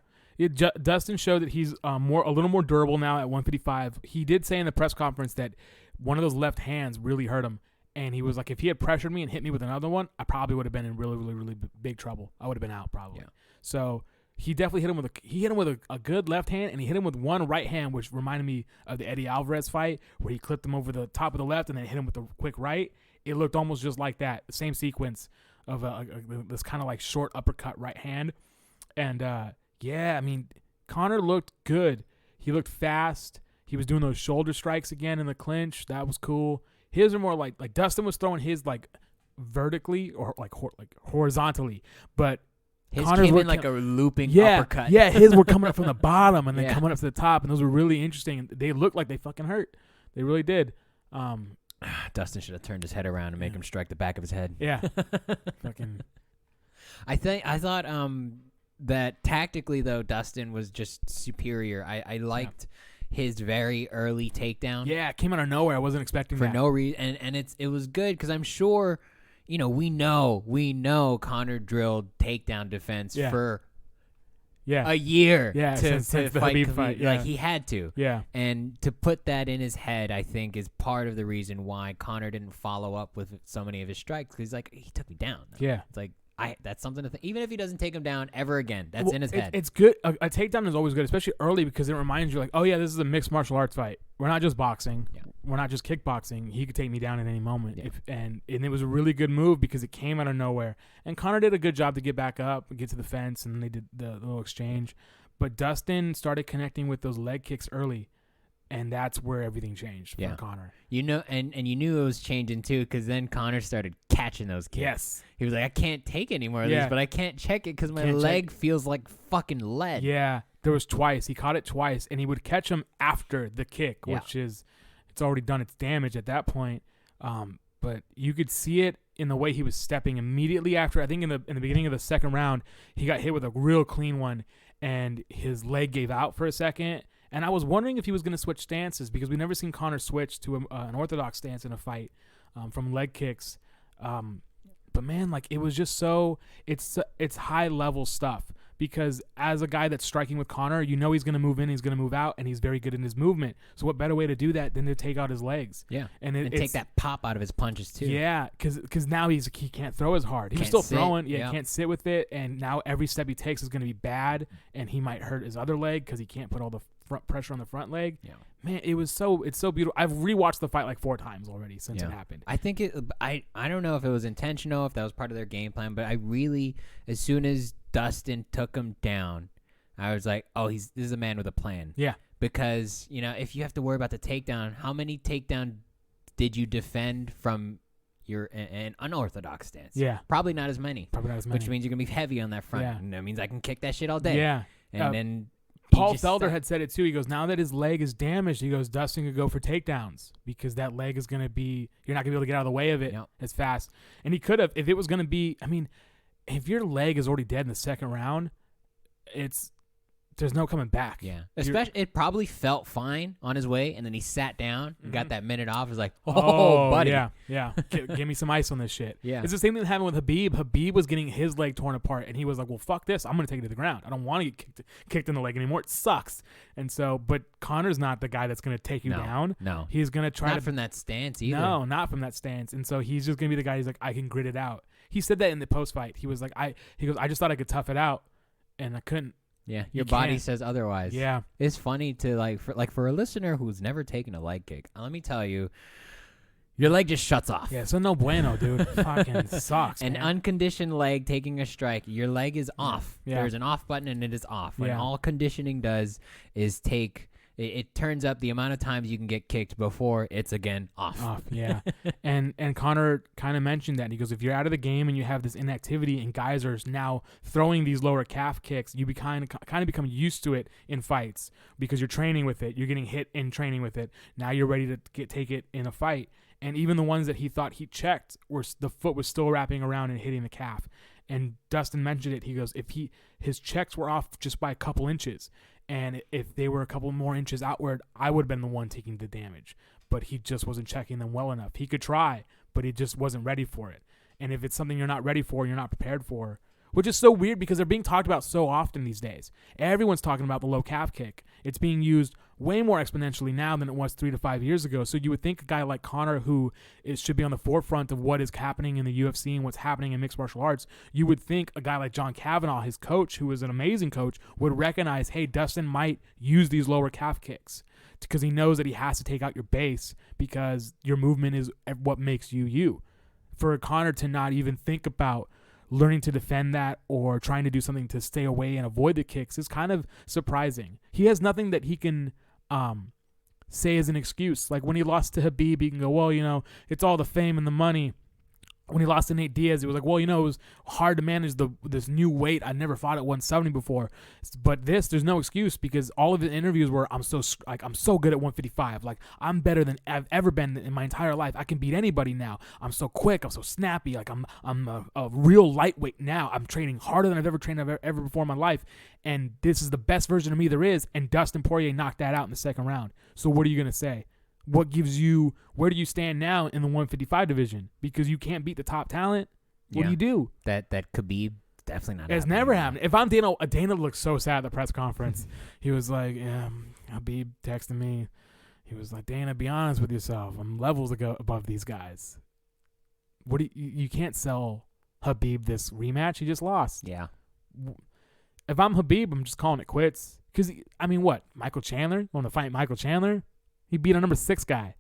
Dustin showed that he's a little more durable now at 155. He did say in the press conference that one of those left hands really hurt him, and he was like, if he had pressured me and hit me with another one, I probably would have been in really, really, really big trouble. I would have been out probably. Yeah. So he definitely hit him with a good left hand, and he hit him with one right hand, which reminded me of the Eddie Alvarez fight where he clipped him over the top of the left and then hit him with a quick right. It looked almost just like that, the same sequence of this kind of like short uppercut right hand, and yeah, I mean, Conor looked good. He looked fast. He was doing those shoulder strikes again in the clinch. That was cool. His are more like Dustin was throwing his like vertically or like horizontally, but his Conor's came in like a looping uppercut. Yeah, his were coming up from the bottom and then coming up to the top, and those were really interesting. They looked like they fucking hurt. They really did. Dustin should have turned his head around and make him strike the back of his head. Yeah, fucking. I thought that tactically though Dustin was just superior. I liked his very early takedown. Yeah, it came out of nowhere. I wasn't expecting that. For no reason, and it was good because I'm sure, we know Conor drilled takedown defense for a year to since the fight Khabib fight. Yeah. Like he had to. Yeah. And to put that in his head, I think, is part of the reason why Conor didn't follow up with so many of his strikes because he's like, he took me down. Yeah. It's like, that's something to think. Even if he doesn't take him down ever again, that's in his head. It's good. A takedown is always good, especially early because it reminds you, like, oh yeah, this is a mixed martial arts fight. We're not just boxing. Yeah. We're not just kickboxing. He could take me down at any moment. Yeah. And it was a really good move because it came out of nowhere. And Conor did a good job to get back up, get to the fence, and they did the little exchange. But Dustin started connecting with those leg kicks early. And that's where everything changed for Conor. And you knew it was changing too because then Conor started catching those kicks. Yes. He was like, I can't take any more of these, but I can't check it because my leg feels like fucking lead. Yeah. There was twice. He caught it twice, and he would catch him after the kick, which is, it's already done its damage at that point. But you could see it in the way he was stepping immediately after. I think in the beginning of the second round, he got hit with a real clean one, and his leg gave out for a second. And I was wondering if he was going to switch stances because we've never seen Conor switch to an orthodox stance in a fight from leg kicks. But man, like it was just it's high level stuff because as a guy that's striking with Conor, he's going to move in, he's going to move out, and he's very good in his movement. So what better way to do that than to take out his legs? Yeah, and take that pop out of his punches too. Yeah, because now he can't throw as hard. He's still throwing. Yeah, he can't sit with it, and now every step he takes is going to be bad, and he might hurt his other leg because he can't put all the front pressure on the front leg. Yeah, man, it's so beautiful. I've rewatched the fight like 4 times already since it happened. I think I don't know if it was intentional, if that was part of their game plan, but I really, as soon as Dustin took him down, I was like, oh, this is a man with a plan. Yeah, because if you have to worry about the takedown, how many takedown did you defend from an unorthodox stance? Yeah, probably not as many. Which means you're gonna be heavy on that front. Yeah, and that means I can kick that shit all day. Yeah, and then. Paul Felder had said it too. He goes, now that his leg is damaged, he goes, Dustin could go for takedowns because that leg is going to be, you're not going to be able to get out of the way of it as fast. And he could have, if it was going to be, I mean, if your leg is already dead in the second round, it's there's no coming back. Yeah. Especially, it probably felt fine on his way, and then he sat down and got that minute off. It was like, oh, buddy. Yeah. Give me some ice on this shit. Yeah. It's the same thing that happened with Habib. Habib was getting his leg torn apart, and he was like, well, fuck this. I'm going to take it to the ground. I don't want to get kicked in the leg anymore. It sucks. And so, but Conor's not the guy that's going to take you down. No. He's going to try Not from that stance either. No, not from that stance. And so he's just going to be the guy who's like, I can grit it out. He said that in the post-fight. He was like, I just thought I could tough it out, and I couldn't. Yeah, your body says otherwise. Yeah. It's funny to for a listener who's never taken a leg kick, let me tell you, your leg just shuts off. Yeah, so no bueno, dude. Fucking sucks, An man. unconditioned leg taking a strike, your leg is off. Yeah. There's an off button and it is off. And Yeah. all conditioning does is it turns up the amount of times you can get kicked before it's again off. Yeah. and Conor kind of mentioned that. He goes, if you're out of the game and you have this inactivity and guys are now throwing these lower calf kicks, you kind of become used to it in fights because you're training with it. You're getting hit in training with it. Now you're ready to take it in a fight. And even the ones that he thought he checked, the foot was still wrapping around and hitting the calf. And Dustin mentioned it. He goes, if his checks were off just by a couple inches, and if they were a couple more inches outward, I would have been the one taking the damage. But he just wasn't checking them well enough. He could try, but he just wasn't ready for it. And if it's something you're not ready for, you're not prepared for, which is so weird because they're being talked about so often these days. Everyone's talking about the low calf kick. It's being used way more exponentially now than it was 3 to 5 years ago. So you would think a guy like Conor, who should be on the forefront of what is happening in the UFC and what's happening in mixed martial arts, you would think a guy like John Kavanaugh, his coach, who is an amazing coach, would recognize, hey, Dustin might use these lower calf kicks because he knows that he has to take out your base because your movement is what makes you you. For Conor to not even think about learning to defend that or trying to do something to stay away and avoid the kicks is kind of surprising. He has nothing that he can say as an excuse. Like when he lost to Habib, he can go, well, it's all the fame and the money. When he lost to Nate Diaz, it was like, well, it was hard to manage this new weight. I never fought at 170 before. But there's no excuse because all of the interviews were, I'm so good at 155. Like, I'm better than I've ever been in my entire life. I can beat anybody now. I'm so quick. I'm so snappy. Like, I'm a real lightweight now. I'm training harder than I've ever trained ever before in my life. And this is the best version of me there is. And Dustin Poirier knocked that out in the second round. So what are you going to say? Where do you stand now in the 155 division? Because you can't beat the top talent. What do you do? That Khabib definitely not. It's never happened. If I'm Dana looked so sad at the press conference. He was like, Khabib texted me. He was like, Dana, be honest with yourself. I'm levels above these guys. You can't sell Khabib this rematch. He just lost. Yeah. If I'm Khabib, I'm just calling it quits. Because, what? Michael Chandler? You want to fight Michael Chandler? He beat a number 6 guy.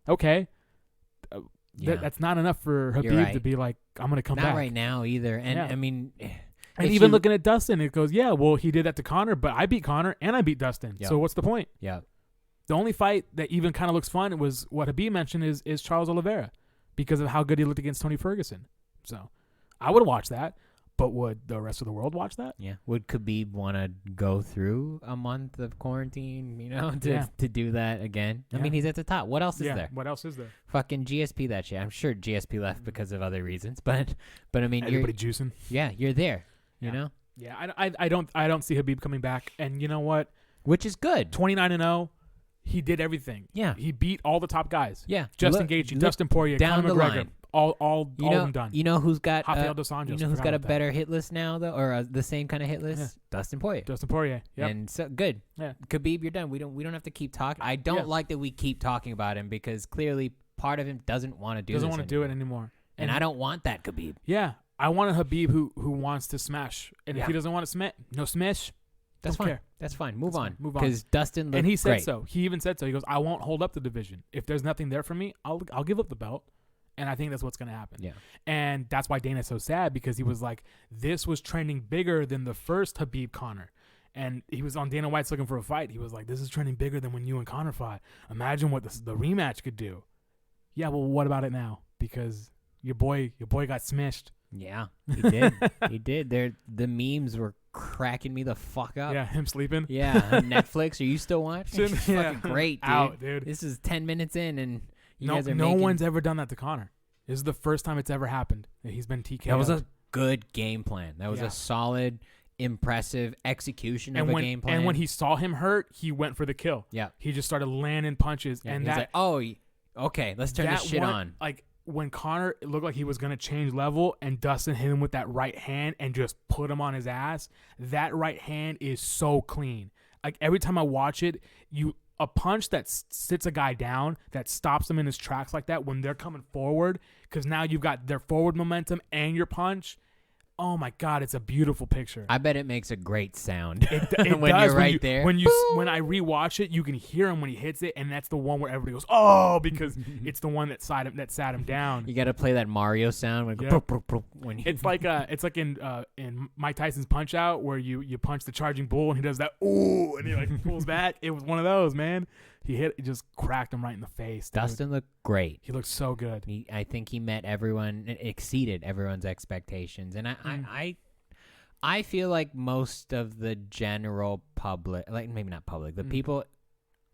Okay. That's not enough for Khabib to be like, I'm going to come back. Not right now either. And and even looking at Dustin, it goes, yeah, well, he did that to Conor, but I beat Conor and I beat Dustin. Yep. So what's the point? Yeah. The only fight that even kind of looks fun was what Khabib mentioned is Charles Oliveira because of how good he looked against Tony Ferguson. So I would watch that. But would the rest of the world watch that? Yeah. Would Khabib want to go through a month of quarantine, to do that again? Yeah. I mean, he's at the top. What else is there? What else is there? Fucking GSP that shit. I'm sure GSP left because of other reasons, but I mean, everybody juicing. Yeah, you're there. You know. Yeah, I don't see Khabib coming back, and you know what? Which is good. 29-0. He did everything. Yeah. He beat all the top guys. Yeah. Justin Gaethje, Dustin Poirier, down Conor the McGregor. line. All of them done. You know who's got Rafael Dos Anjos. You know who's got a better hit list now though, or the same kind of hit list? Yeah. Dustin Poirier. Dustin Poirier. Yep. And so good. Yeah. Khabib, you're done. We don't have to keep talking. I don't like that we keep talking about him because clearly part of him doesn't want to do. Doesn't want to do it anymore. And I don't want that Khabib. Yeah, I want a Khabib who wants to smash, and if he doesn't want to smash, no smash. That's fine. Care. That's fine. Move on. Because Dustin looked and he said great. so. He even said so. He goes, I won't hold up the division. If there's nothing there for me, I'll give up the belt. And I think that's what's going to happen. Yeah. And that's why Dana's so sad because he was like, this was trending bigger than the first Khabib Conor. And he was on Dana White's Looking for a Fight. He was like, this is trending bigger than when you and Conor fought. Imagine what the rematch could do. Yeah, well, what about it now? Because your boy got smashed. Yeah, he did. He did. The memes were cracking me the fuck up. Yeah, him sleeping. Yeah, on Netflix. Are you still watching? It's fucking great, dude. Out, dude. This is 10 minutes in, and you guys are no making... one's ever done that to Conor. This is the first time it's ever happened that he's been TKO'd. That was a good game plan. That was a solid impressive execution of a game plan. And when he saw him hurt, he went for the kill. Yeah. He just started landing punches. Yeah, and he's that, like, oh, okay, let's turn this shit on. Like, when Conor, it looked like he was going to change level, and Dustin hit him with that right hand and just put him on his ass, that right hand is so clean. Like, every time I watch it, a punch that sits a guy down, that stops him in his tracks like that when they're coming forward, because now you've got their forward momentum and your punch. Oh my God, it's a beautiful picture. I bet it makes a great sound It when does. you're right there. When I rewatch it, you can hear him when he hits it, and that's the one where everybody goes, "Oh!" because it's the one that sat him down. You got to play that Mario sound when, Yeah. when It's like in Mike Tyson's Punch Out, where you punch the charging bull and he does that ooh, and he like pulls back. It was one of those, man. He just cracked him right in the face. Dude. Dustin looked great. He looked so good. I think he met exceeded everyone's expectations, and I feel like most of the general public, like maybe not public, the people,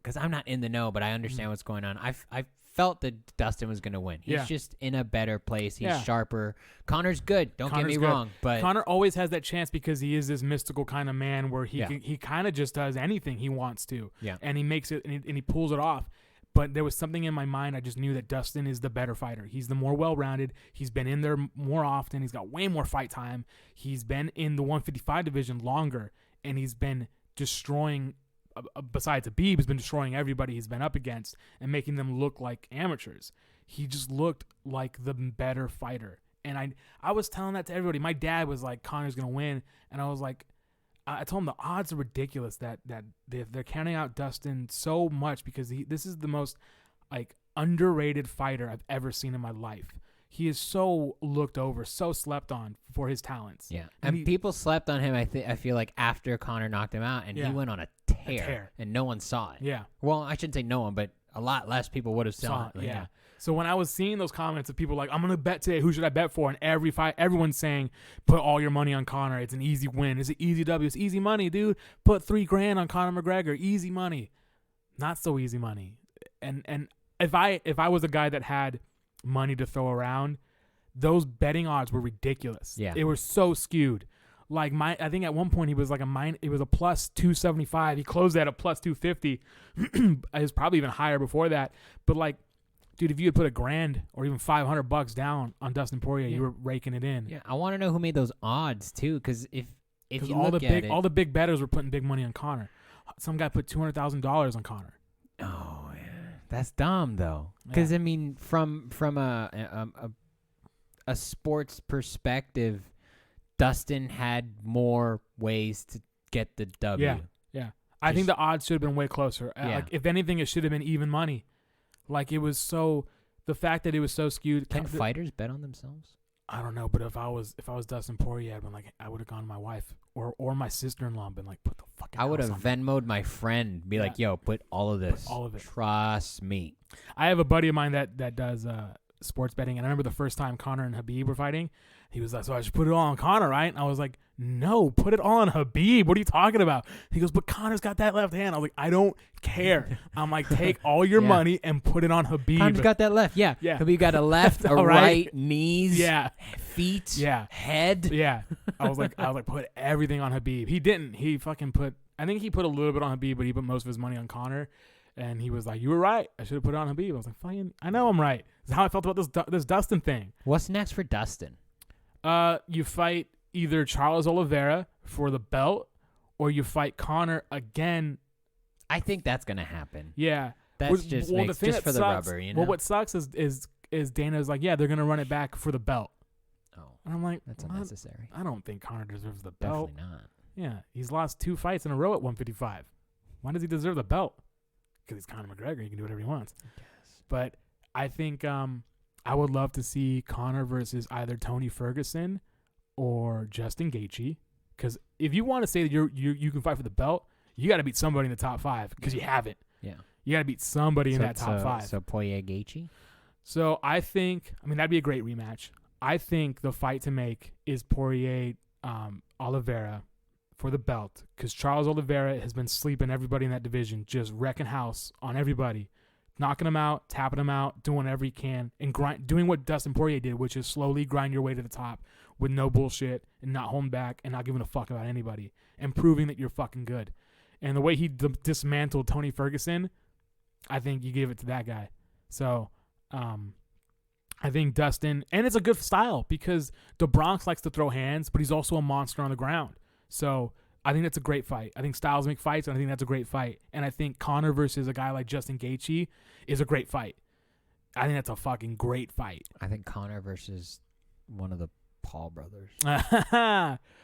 because I'm not in the know, but I understand what's going on. I felt that Dustin was going to win. He's just in a better place. He's sharper. Conor's good. Don't get me wrong, but Conor always has that chance because he is this mystical kind of man where he kind of just does anything he wants to, and he makes it and he pulls it off. But there was something in my mind. I just knew that Dustin is the better fighter. He's the more well-rounded. He's been in there more often. He's got way more fight time. He's been in the 155 division longer, and he's been destroying. Besides Habib, has been destroying everybody he's been up against and making them look like amateurs. He just looked like the better fighter. And I was telling that to everybody. My dad was like, Conor's going to win. And I was like, I told him the odds are ridiculous that they're counting out Dustin so much because this is the most like underrated fighter I've ever seen in my life. He is so looked over, so slept on for his talents. Yeah, and people slept on him. I feel like after Conor knocked him out, and he went on a tear, and no one saw it. Yeah. Well, I shouldn't say no one, but a lot less people would have saw it. Yeah. So when I was seeing those comments of people like, I'm gonna bet today, who should I bet for? And every fight, everyone's saying, put all your money on Conor. It's an easy win. It's an easy W. It's easy money, dude. Put $3,000 on Conor McGregor. Easy money. Not so easy money. And if I was a guy that had money to throw around, those betting odds were ridiculous. Yeah. They were so skewed. Like I think at one point he was like it was a plus 275. He closed at a plus 250. It was probably even higher before that. But like, dude, if you had put $1,000 or even $500 down on Dustin Poirier, you were raking it in. Yeah, I want to know who made those odds too, because if you all look the at big it, all the big bettors were putting big money on Conor. Some guy put $200,000 on Conor. Oh yeah, that's dumb though. Because I mean, from a sports perspective, Dustin had more ways to get the W. Yeah. I think the odds should have been way closer. Like, if anything, it should have been even money. Like, it was so, the fact that it was so skewed. Can fighters bet on themselves? I don't know, but if I was Dustin Poirier, I would have gone to my wife or my sister-in-law and been like, put the fucking I would have house on Venmo'd my friend, be like, yo, put all of this. Put all of it. Trust me. I have a buddy of mine that does sports betting, and I remember the first time Conor and Habib were fighting, he was like, so I should put it all on Conor, right? And I was like, no, put it all on Habib. What are you talking about? He goes, but Conor's got that left hand. I was like, I don't care. I'm like, take all your money and put it on Habib. Conor's got that left. Yeah. Habib got a left, a right, knees, feet, head. Yeah. I was like, put everything on Habib. He didn't. He fucking put, I think he put a little bit on Habib, but he put most of his money on Conor. And he was like, you were right. I should have put it on Habib. I was like, fine. I know I'm right. That's how I felt about this Dustin thing. What's next for Dustin? You fight either Charles Oliveira for the belt, or you fight Conor again. I think that's gonna happen. Yeah, that's just for the rubber. You know. Well, what sucks is Dana's like, yeah, they're gonna run it back for the belt. Oh, and I'm like, that's unnecessary. I don't think Conor deserves the belt. Definitely not. Yeah, he's lost 2 fights in a row at 155. Why does he deserve the belt? Because he's Conor McGregor. He can do whatever he wants. But I think I would love to see Conor versus either Tony Ferguson or Justin Gaethje. Because if you want to say that you can fight for the belt, you got to beat somebody in the top 5 because you haven't. Yeah. You got to beat somebody in that top 5. So Poirier Gaethje? So I think, that'd be a great rematch. I think the fight to make is Poirier Oliveira for the belt, because Charles Oliveira has been sleeping everybody in that division, just wrecking house on everybody. knocking him out, tapping him out, doing whatever he can, and doing what Dustin Poirier did, which is slowly grind your way to the top with no bullshit and not holding back and not giving a fuck about anybody and proving that you're fucking good. And the way he dismantled Tony Ferguson, I think you give it to that guy. So, I think Dustin, and it's a good style because the Bronx likes to throw hands, but he's also a monster on the ground. So I think that's a great fight. I think styles make fights, and I think that's a great fight. And I think Conor versus a guy like Justin Gaethje is a great fight. I think that's a fucking great fight. I think Conor versus one of the Paul brothers.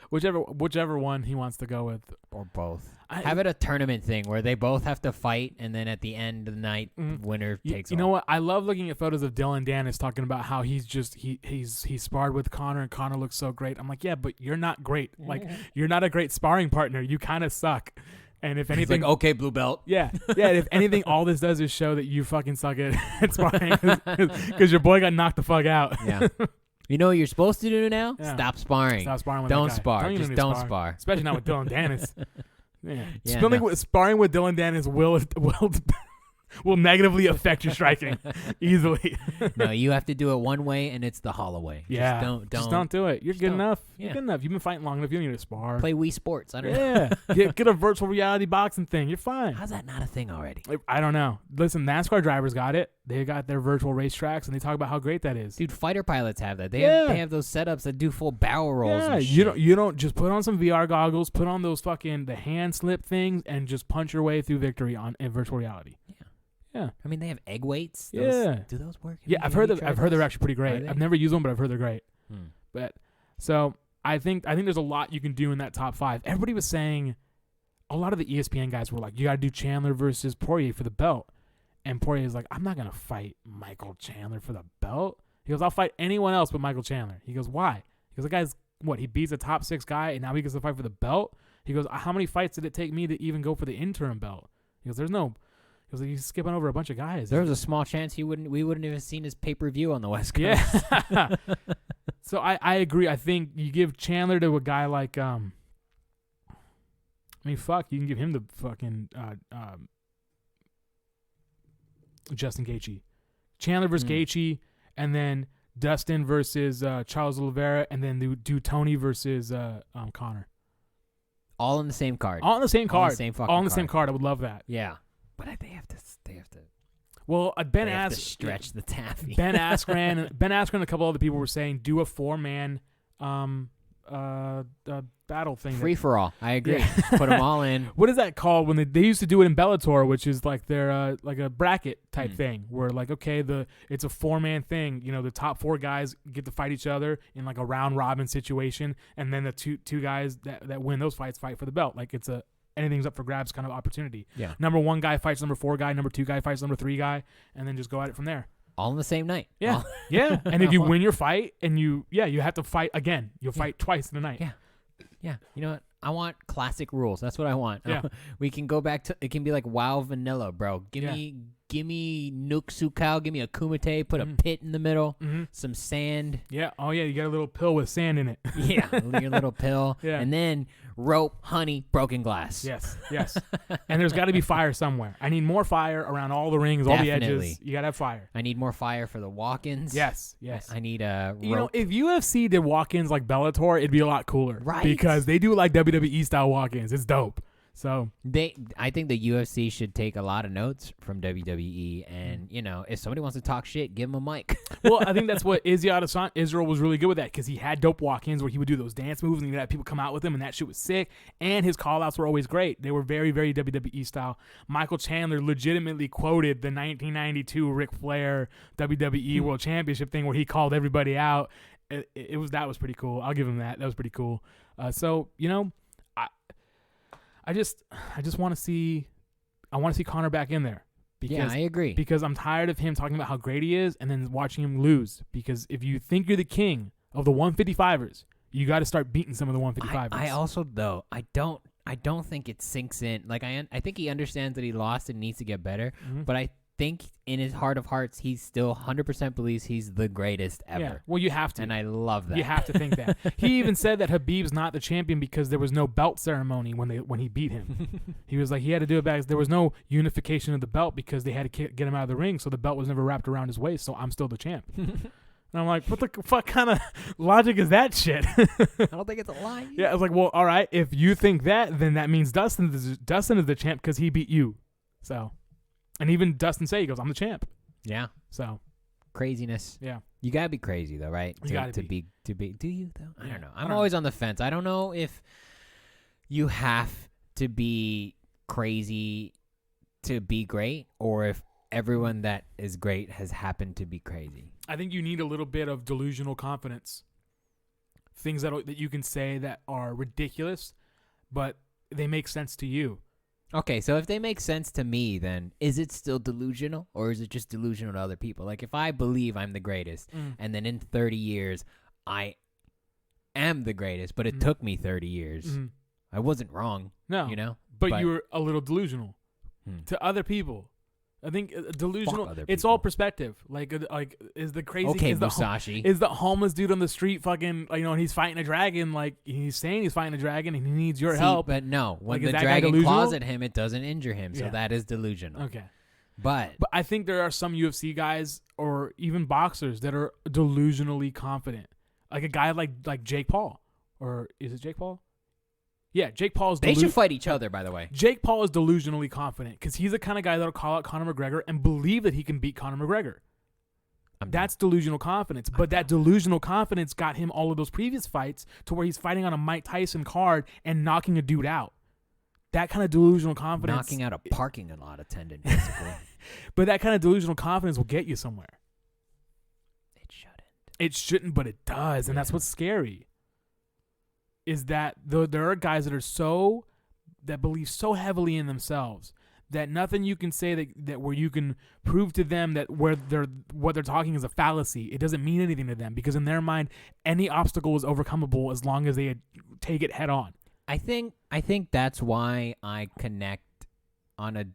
whichever one he wants to go with. Or both. Have it a tournament thing where they both have to fight, and then at the end of the night, winner takes all. You know what? I love looking at photos of Dylan Dennis talking about how he's sparred with Conor, and Conor looks so great. I'm like, yeah, but you're not great. Like, you're not a great sparring partner. You kind of suck. And if anything, like, okay, blue belt. Yeah. If anything, all this does is show that you fucking suck at sparring because your boy got knocked the fuck out. Yeah. You know what you're supposed to do now? Yeah. Stop sparring. Stop sparring with Don't that guy. spar. Just don't spar. Especially not with Dylan Dennis. Yeah. Yeah, Sparring with Dylan Dennis will negatively affect your striking easily. No, you have to do it one way, and it's the Holloway. Yeah. Just don't do it. You're good enough. Yeah. You're good enough. You've been fighting long enough. You don't need to spar. Play Wii Sports. I don't know. Yeah. Get a virtual reality boxing thing. You're fine. How's that not a thing already? I don't know. Listen, NASCAR drivers got it. They got their virtual racetracks, and they talk about how great that is. Dude, fighter pilots have that. They have those setups that do full barrel rolls. Yeah, and shit. you don't just put on some VR goggles, put on those fucking the hand slip things, and just punch your way through victory in virtual reality. Yeah. I mean, they have egg weights. Yeah. Do those work? Yeah, I've heard they're actually pretty great. I've never used them, but I've heard they're great. But so I think there's a lot you can do in that top 5. Everybody was saying, a lot of the ESPN guys were like, you got to do Chandler versus Poirier for the belt. And Poirier's like, I'm not going to fight Michael Chandler for the belt. He goes, I'll fight anyone else but Michael Chandler. He goes, why? He goes, the guy's, he beats a top 6 guy, and now he gets to fight for the belt? He goes, how many fights did it take me to even go for the interim belt? He goes, he was like, he's skipping over a bunch of guys. There was a small chance we wouldn't even seen his pay-per-view on the West Coast. Yeah. So I agree. I think you give Chandler to a guy like, you can give him the fucking Justin Gaethje. Chandler versus Gaethje, and then Dustin versus Charles Oliveira, and then do Tony versus Conor. All in the same card. All in the same card. All in the same fucking All in the same card. I would love that. Yeah. But they have to. Well, Ben have to stretch the taffy. Ben Askren and a couple other people were saying do a 4-man battle thing. Free for all. I agree. Yeah. Put them all in. What is that called when they used to do it in Bellator, which is like their like a bracket type thing where like, okay, it's a 4-man thing. You know, the top 4 guys get to fight each other in like a round robin situation, and then the two guys that win those fights fight for the belt. Like it's a anything's up for grabs kind of opportunity. Yeah. Number 1 guy fights number 4 guy, number 2 guy fights number 3 guy, and then just go at it from there. All in the same night. Yeah. Yeah. And if you win your fight and you have to fight again. You'll fight twice in the night. Yeah. Yeah. You know what? I want classic rules. That's what I want. Yeah. We can go back to, it can be like WoW vanilla, bro. Give me Nuke Sukal, give me a Kumite, put a pit in the middle, some sand. Yeah. Oh, yeah. You got a little pill with sand in it. Yeah. Your little pill. Yeah. And then rope, honey, broken glass. Yes. Yes. And there's got to be fire somewhere. I need more fire around all the rings, all the edges. You got to have fire. I need more fire for the walk-ins. Yes. Yes. I need a rope. You know, if UFC did walk-ins like Bellator, it'd be a lot cooler. Right. Because they do like WWE style walk-ins. It's dope. So I think the UFC should take a lot of notes from WWE, and you know, if somebody wants to talk shit, give them a mic. Well, I think that's what Izzy Adesanya, Israel was really good with that because he had dope walk-ins where he would do those dance moves and he'd have people come out with him, and that shit was sick. And his call-outs were always great. They were very, very WWE style. Michael Chandler legitimately quoted the 1992 Ric Flair WWE World Championship thing where he called everybody out. That was pretty cool. I'll give him that. That was pretty cool. So you know. I just want to see Conor back in there. Because, yeah, I agree. Because I'm tired of him talking about how great he is and then watching him lose. Because if you think you're the king of the 155ers, you got to start beating some of the 155ers. I also though I don't think it sinks in. Like I think he understands that he lost and needs to get better. But I think in his heart of hearts, he still 100% believes he's the greatest ever. Yeah. Well, you have to. And I love that. You have to think that. He even said that Khabib's not the champion because there was no belt ceremony when he beat him. He was like, he had to do it back. There was no unification of the belt because they had to get him out of the ring, so the belt was never wrapped around his waist, so I'm still the champ. And I'm like, what the fuck kind of logic is that shit? I don't think it's a lie. Yeah, I was like, well, all right, if you think that, then that means Dustin is the champ because he beat you. So, and even Dustin he goes, I'm the champ. Yeah. So, craziness. yeah. You gotta be crazy though, right? You gotta to be. Do you though? I don't know. I I'm don't always on the fence. I don't know if you have to be crazy to be great, or if everyone that is great has happened to be crazy. I think you need a little bit of delusional confidence. Things that you can say that are ridiculous, but they make sense to you. Okay, so if they make sense to me, then is it still delusional, or is it just delusional to other people? Like, if I believe I'm the greatest, and then in 30 years, I am the greatest, but it took me 30 years, I wasn't wrong. No. You know? But you were a little delusional to other people. I think delusional. It's all perspective. Like is the crazy? Okay, is Musashi. Is the homeless dude on the street fucking? And he's fighting a dragon. Like he's saying he's fighting a dragon and he needs your help. But no, when like, the dragon claws at him, it doesn't injure him. So that is delusional. Okay. But I think there are some UFC guys or even boxers that are delusionally confident. Like a guy like Jake Paul, or is it Jake Paul? Yeah, Jake Paul is. They should fight each other, by the way. Jake Paul is delusionally confident because he's the kind of guy that'll call out Conor McGregor and believe that he can beat Conor McGregor. That's delusional confidence. But that delusional confidence got him all of those previous fights to where he's fighting on a Mike Tyson card and knocking a dude out. That kind of delusional confidence. Knocking out a parking lot attendant, basically. But that kind of delusional confidence will get you somewhere. It shouldn't. It shouldn't, but it does. And that's what's scary. Is that there are guys that believe so heavily in themselves that nothing you can say that where you can prove to them that what they're talking is a fallacy. It doesn't mean anything to them because in their mind, any obstacle is overcomable as long as they take it head on. I think that's why I connect on a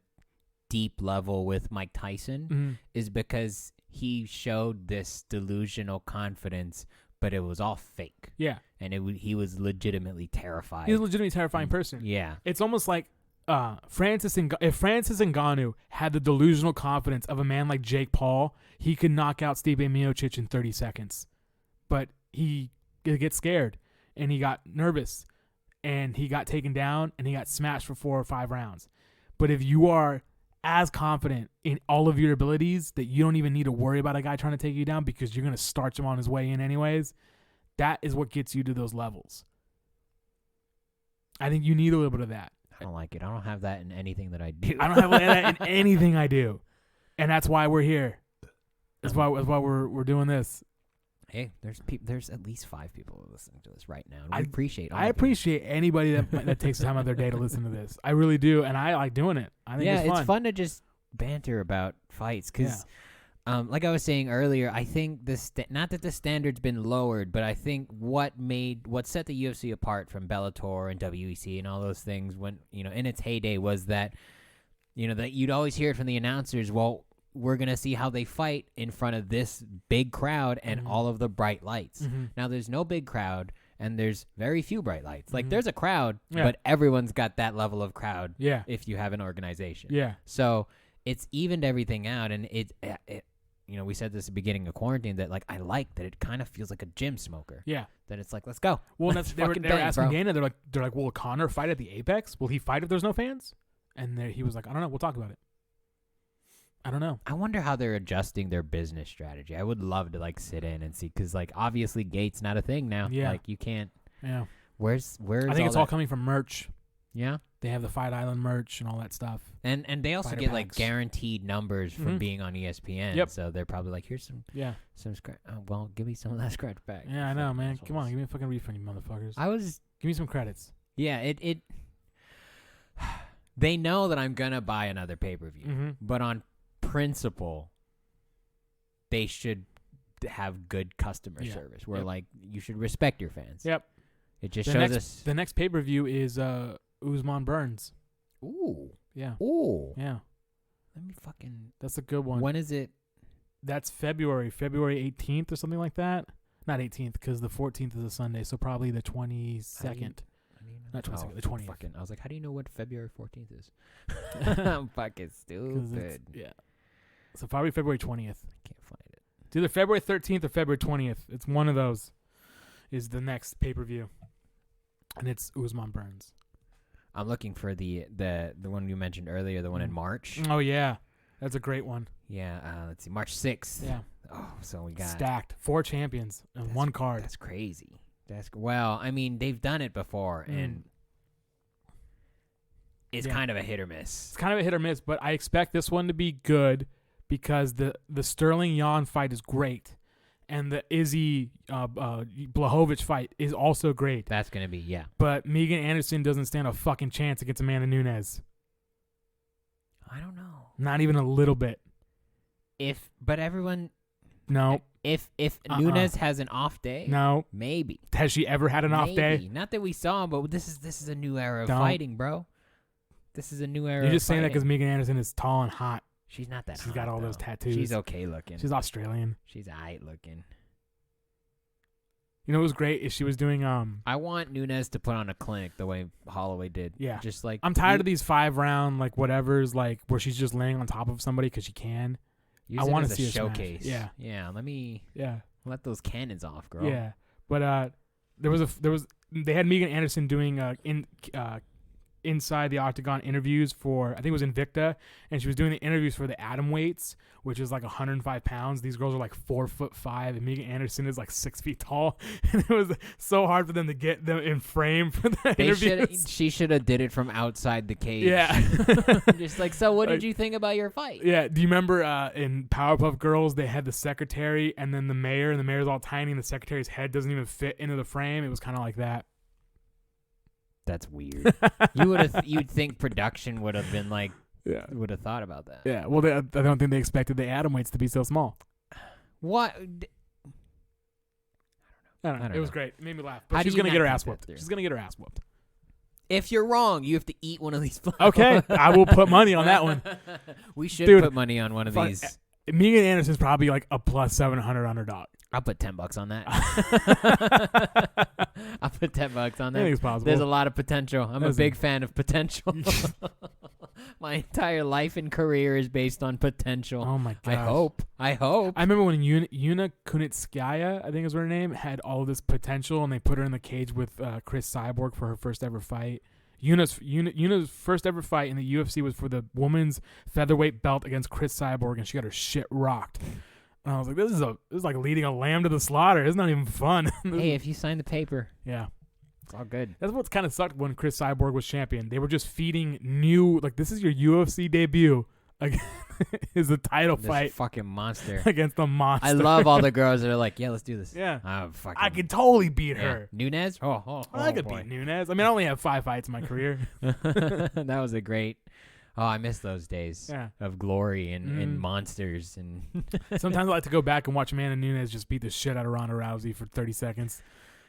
deep level with Mike Tyson is because he showed this delusional confidence, but it was all fake. Yeah. And he was legitimately terrified. He's a legitimately terrifying person. Yeah. It's almost like if Francis Ngannou had the delusional confidence of a man like Jake Paul, he could knock out Stipe Miocic in 30 seconds. But he gets scared, and he got nervous, and he got taken down, and he got smashed for 4 or 5 rounds. But if you are as confident in all of your abilities that you don't even need to worry about a guy trying to take you down because you're going to starch him on his way in anyways, that is what gets you to those levels. I think you need a little bit of that. I don't like it. I don't have that in anything that I do. I don't have that in anything I do. And that's why we're here. That's why we're doing this. Hey, there's at least 5 people listening to this right now. And I appreciate all I appreciate anybody that takes the time out of their day to listen to this. I really do, and I like doing it. I think it's fun to just banter about fights because, like I was saying earlier, I think not that the standard's been lowered, but I think what set the UFC apart from Bellator and WEC and all those things when in its heyday was that that you'd always hear it from the announcers. Well, we're going to see how they fight in front of this big crowd and all of the bright lights. Now, there's no big crowd, and there's very few bright lights. Like, there's a crowd, but everyone's got that level of crowd if you have an organization. Yeah. So it's evened everything out, and it we said this at the beginning of quarantine that, like, I like that it kind of feels like a gym smoker. Yeah. That it's like, let's go. Well, they were asking bro. Dana, they're like, will Conor fight at the Apex? Will he fight if there's no fans? And he was like, I don't know. We'll talk about it. I don't know. I wonder how they're adjusting their business strategy. I would love to sit in and see because obviously gate's not a thing now. Yeah. You can't. Yeah. Where's I think it's all coming from merch. Yeah. They have the Fight Island merch and all that stuff. And they also Fighter get packs. guaranteed numbers from being on ESPN. Yep. So they're probably like, here's some scratch. Well, give me some of that scratch back. Yeah, I know, man. Come on, give me a fucking refund, you motherfuckers. Give me some credits. Yeah. It. They know that I'm gonna buy another pay-per-view, but on principle, they should have good customer service where you should respect your fans. Yep. It just shows us the next pay-per-view is Usman Burns. Ooh. Yeah. Ooh. Yeah. Let me fucking. That's a good one. When is it? That's February 18th or something like that. Not 18th because the 14th is a Sunday, so probably the 22nd. Not 22nd, the 20th. Fucking, I was like, how do you know what February 14th is? I'm fucking stupid. Yeah. So probably February 20th. I can't find it. It's either February 13th or February 20th. It's one of those. Is the next pay-per-view, and it's Usman Burns. I'm looking for the one you mentioned earlier, the one in March. Oh yeah, that's a great one. Yeah, let's see, March 6th. Yeah. Oh, so we got stacked 4 champions in one card. That's crazy. Well, I mean, they've done it before, and it's kind of a hit or miss. It's kind of a hit or miss, but I expect this one to be good because the Sterling Yan fight is great. And the Izzy Blachowicz fight is also great. That's going to be, yeah. But Megan Anderson doesn't stand a fucking chance against Amanda Nunes. I don't know. Not even a little bit. But everyone... No. If Nunes has an off day... No. Maybe. Has she ever had an off day? Not that we saw, but this is a new era of fighting, bro. This is a new era. You're just saying that because Megan Anderson is tall and hot. She's not that hot. She's got all those tattoos. She's okay looking. She's Australian. She's aight looking. You know what was great is she was doing I want Nunes to put on a clinic the way Holloway did. Yeah. Just like I'm tired of these 5-round like whatevers like where she's just laying on top of somebody because she can. I want to see a showcase. Yeah. Yeah. Yeah. Let those cannons off, girl. Yeah. But they had Megan Anderson doing inside the octagon interviews for, I think it was Invicta, and she was doing the interviews for the atom weights, which is like 105 pounds. These girls are like 4'5", and Megan Anderson is like 6 feet tall, and it was so hard for them to get them in frame for the interviews. She should have did it from outside the cage. Yeah. Just like, so what did you think about your fight? Yeah. Do you remember in Powerpuff Girls, they had the secretary and then the mayor, and the mayor's all tiny, and the secretary's head doesn't even fit into the frame? It was kind of like that. That's weird. You'd think production would have been like, would have thought about that. Yeah. Well, I don't think they expected the atom weights to be so small. What? I don't know. It was great. It made me laugh. But How she's do you gonna get her not ass think whooped. that She's gonna get her ass whooped. If you're wrong, you have to eat one of these flowers. Okay, I will put money on that one. We should put money on one of these. Megan Anderson's probably like a plus 700 underdog. I'll put $10 on that. I'll put $10 on that. I think it's possible. There's a lot of potential. I'm a big fan of potential. My entire life and career is based on potential. Oh my gosh. I hope. I remember when Yuna Kunitskaya, I think is her name, had all this potential, and they put her in the cage with Chris Cyborg for her first ever fight. Yuna's first ever fight in the UFC was for the women's featherweight belt against Chris Cyborg, and she got her shit rocked. And I was like, this is like leading a lamb to the slaughter. It's not even fun. Hey, if you sign the paper, yeah, it's all good. That's what's kind of sucked when Chris Cyborg was champion. They were just feeding new, like, this is your UFC debut. Like, is the title fight fucking monster against the monster. I love all the girls that are like, yeah, let's do this. Yeah, I could totally beat her. Nunes? I could beat Nunes. I mean, I only have 5 fights in my career. That was a great. Oh, I miss those days of glory and monsters. And sometimes I like to go back and watch Amanda Nunes just beat the shit out of Ronda Rousey for 30 seconds.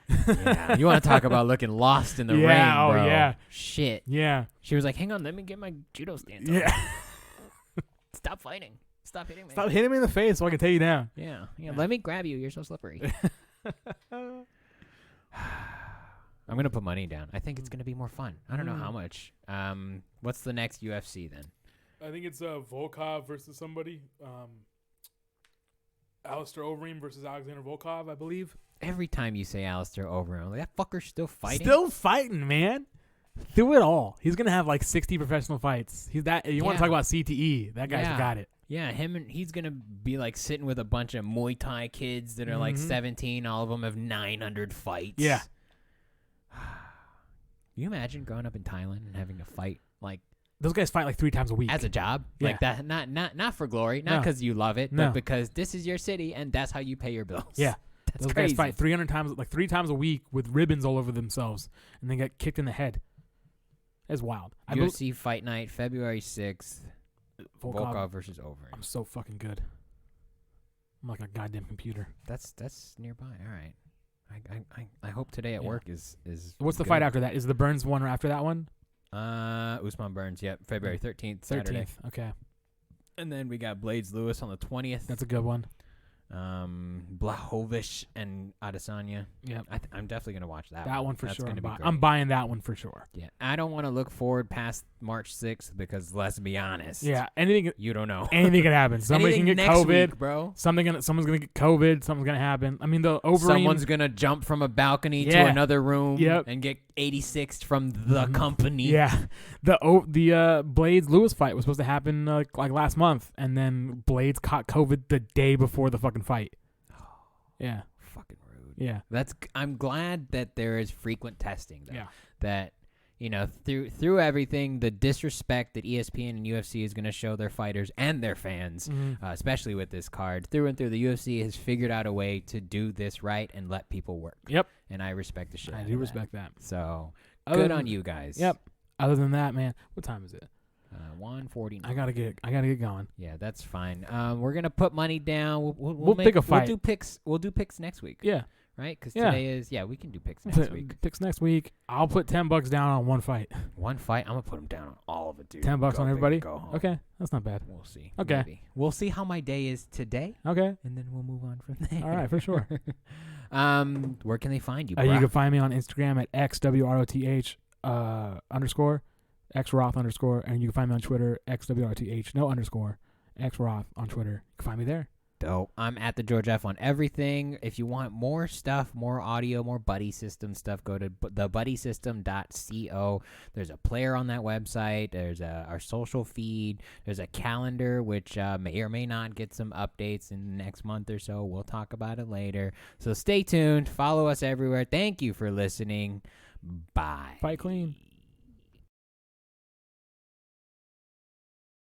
Yeah, you want to talk about looking lost in the ring, bro. Oh, yeah. Shit. Yeah. She was like, hang on, let me get my judo stance. Yeah. Stop fighting. Stop hitting me. Stop hitting me in the face so I can take you down. Yeah. Let me grab you. You're so slippery. I'm going to put money down. I think it's going to be more fun. I don't know how much. What's the next UFC then? I think it's Volkov versus somebody. Alistair Overeem versus Alexander Volkov, I believe. Every time you say Alistair Overeem, I'm like, that fucker's still fighting? Still fighting, man. Through it all. He's going to have like 60 professional fights. He's that. You want to talk about CTE. That guy's got it. Yeah, he's going to be like sitting with a bunch of Muay Thai kids that are like 17. All of them have 900 fights. Yeah. Can you imagine growing up in Thailand and having to fight like those guys fight like 3 times a week as a job? Yeah. Like that, not for glory, not because you love it, but because this is your city and that's how you pay your bills. Yeah. That's those crazy. guys fight 300 times, like 3 times a week with ribbons all over themselves, and they get kicked in the head. That's wild. UFC Fight Night, February 6th. Volkov versus Overeem. I'm so fucking good. I'm like a goddamn computer. That's nearby. All right. I hope today at work is What's the good. fight after that? Is the Burns one or after that one? Usman Burns, yep. February 13th, Saturday. 13th, okay. And then we got Blades Lewis on the 20th. That's a good one. Blahovic and Adesanya. Yeah, I'm definitely gonna watch that. That one for That's sure. gonna be great. I'm buying that one for sure. Yeah, I don't want to look forward past March 6th because let's be honest. Yeah, anything. You don't know. Anything can happen. Somebody can get next COVID, week, bro. Someone's gonna get COVID. Something's gonna happen. I mean, the Overeem. Someone's gonna jump from a balcony to another room and get 86 from the company. Yeah, the Blades Lewis fight was supposed to happen like last month, and then Blades caught COVID the day before the fucking fight. Yeah, fucking rude. Yeah, I'm glad that there is frequent testing. Though, yeah, that through everything, the disrespect that ESPN and UFC is going to show their fighters and their fans, especially with this card, through and through, the UFC has figured out a way to do this right and let people work. Yep, and I respect the shit. I do respect that. So good on you guys. Yep. Other than that, man, what time is it? 1:49. I gotta get going. Yeah, that's fine. We're gonna put money down. We'll pick a fight. We'll do picks next week. Yeah, right. Because today is we can do picks next week. Picks next week. I'll put $10 down on one fight. One fight. I'm gonna put them down on all of it, dude. $10 on everybody. Go home. Okay, that's not bad. We'll see. Okay, maybe. We'll see how my day is today. Okay, and then we'll move on from there. All right, for sure. Where can they find you? You can find me on Instagram at XWROTH _ XRoth _ and you can find me on Twitter, XWRTH, no underscore, XRoth on Twitter. You can find me there. Dope. I'm at the George F on everything. If you want more stuff, more audio, more buddy system stuff, go to thebuddysystem.co. There's a player on that website. There's our social feed. There's a calendar, which may or may not get some updates in the next month or so. We'll talk about it later. So stay tuned. Follow us everywhere. Thank you for listening. Bye. Fight clean.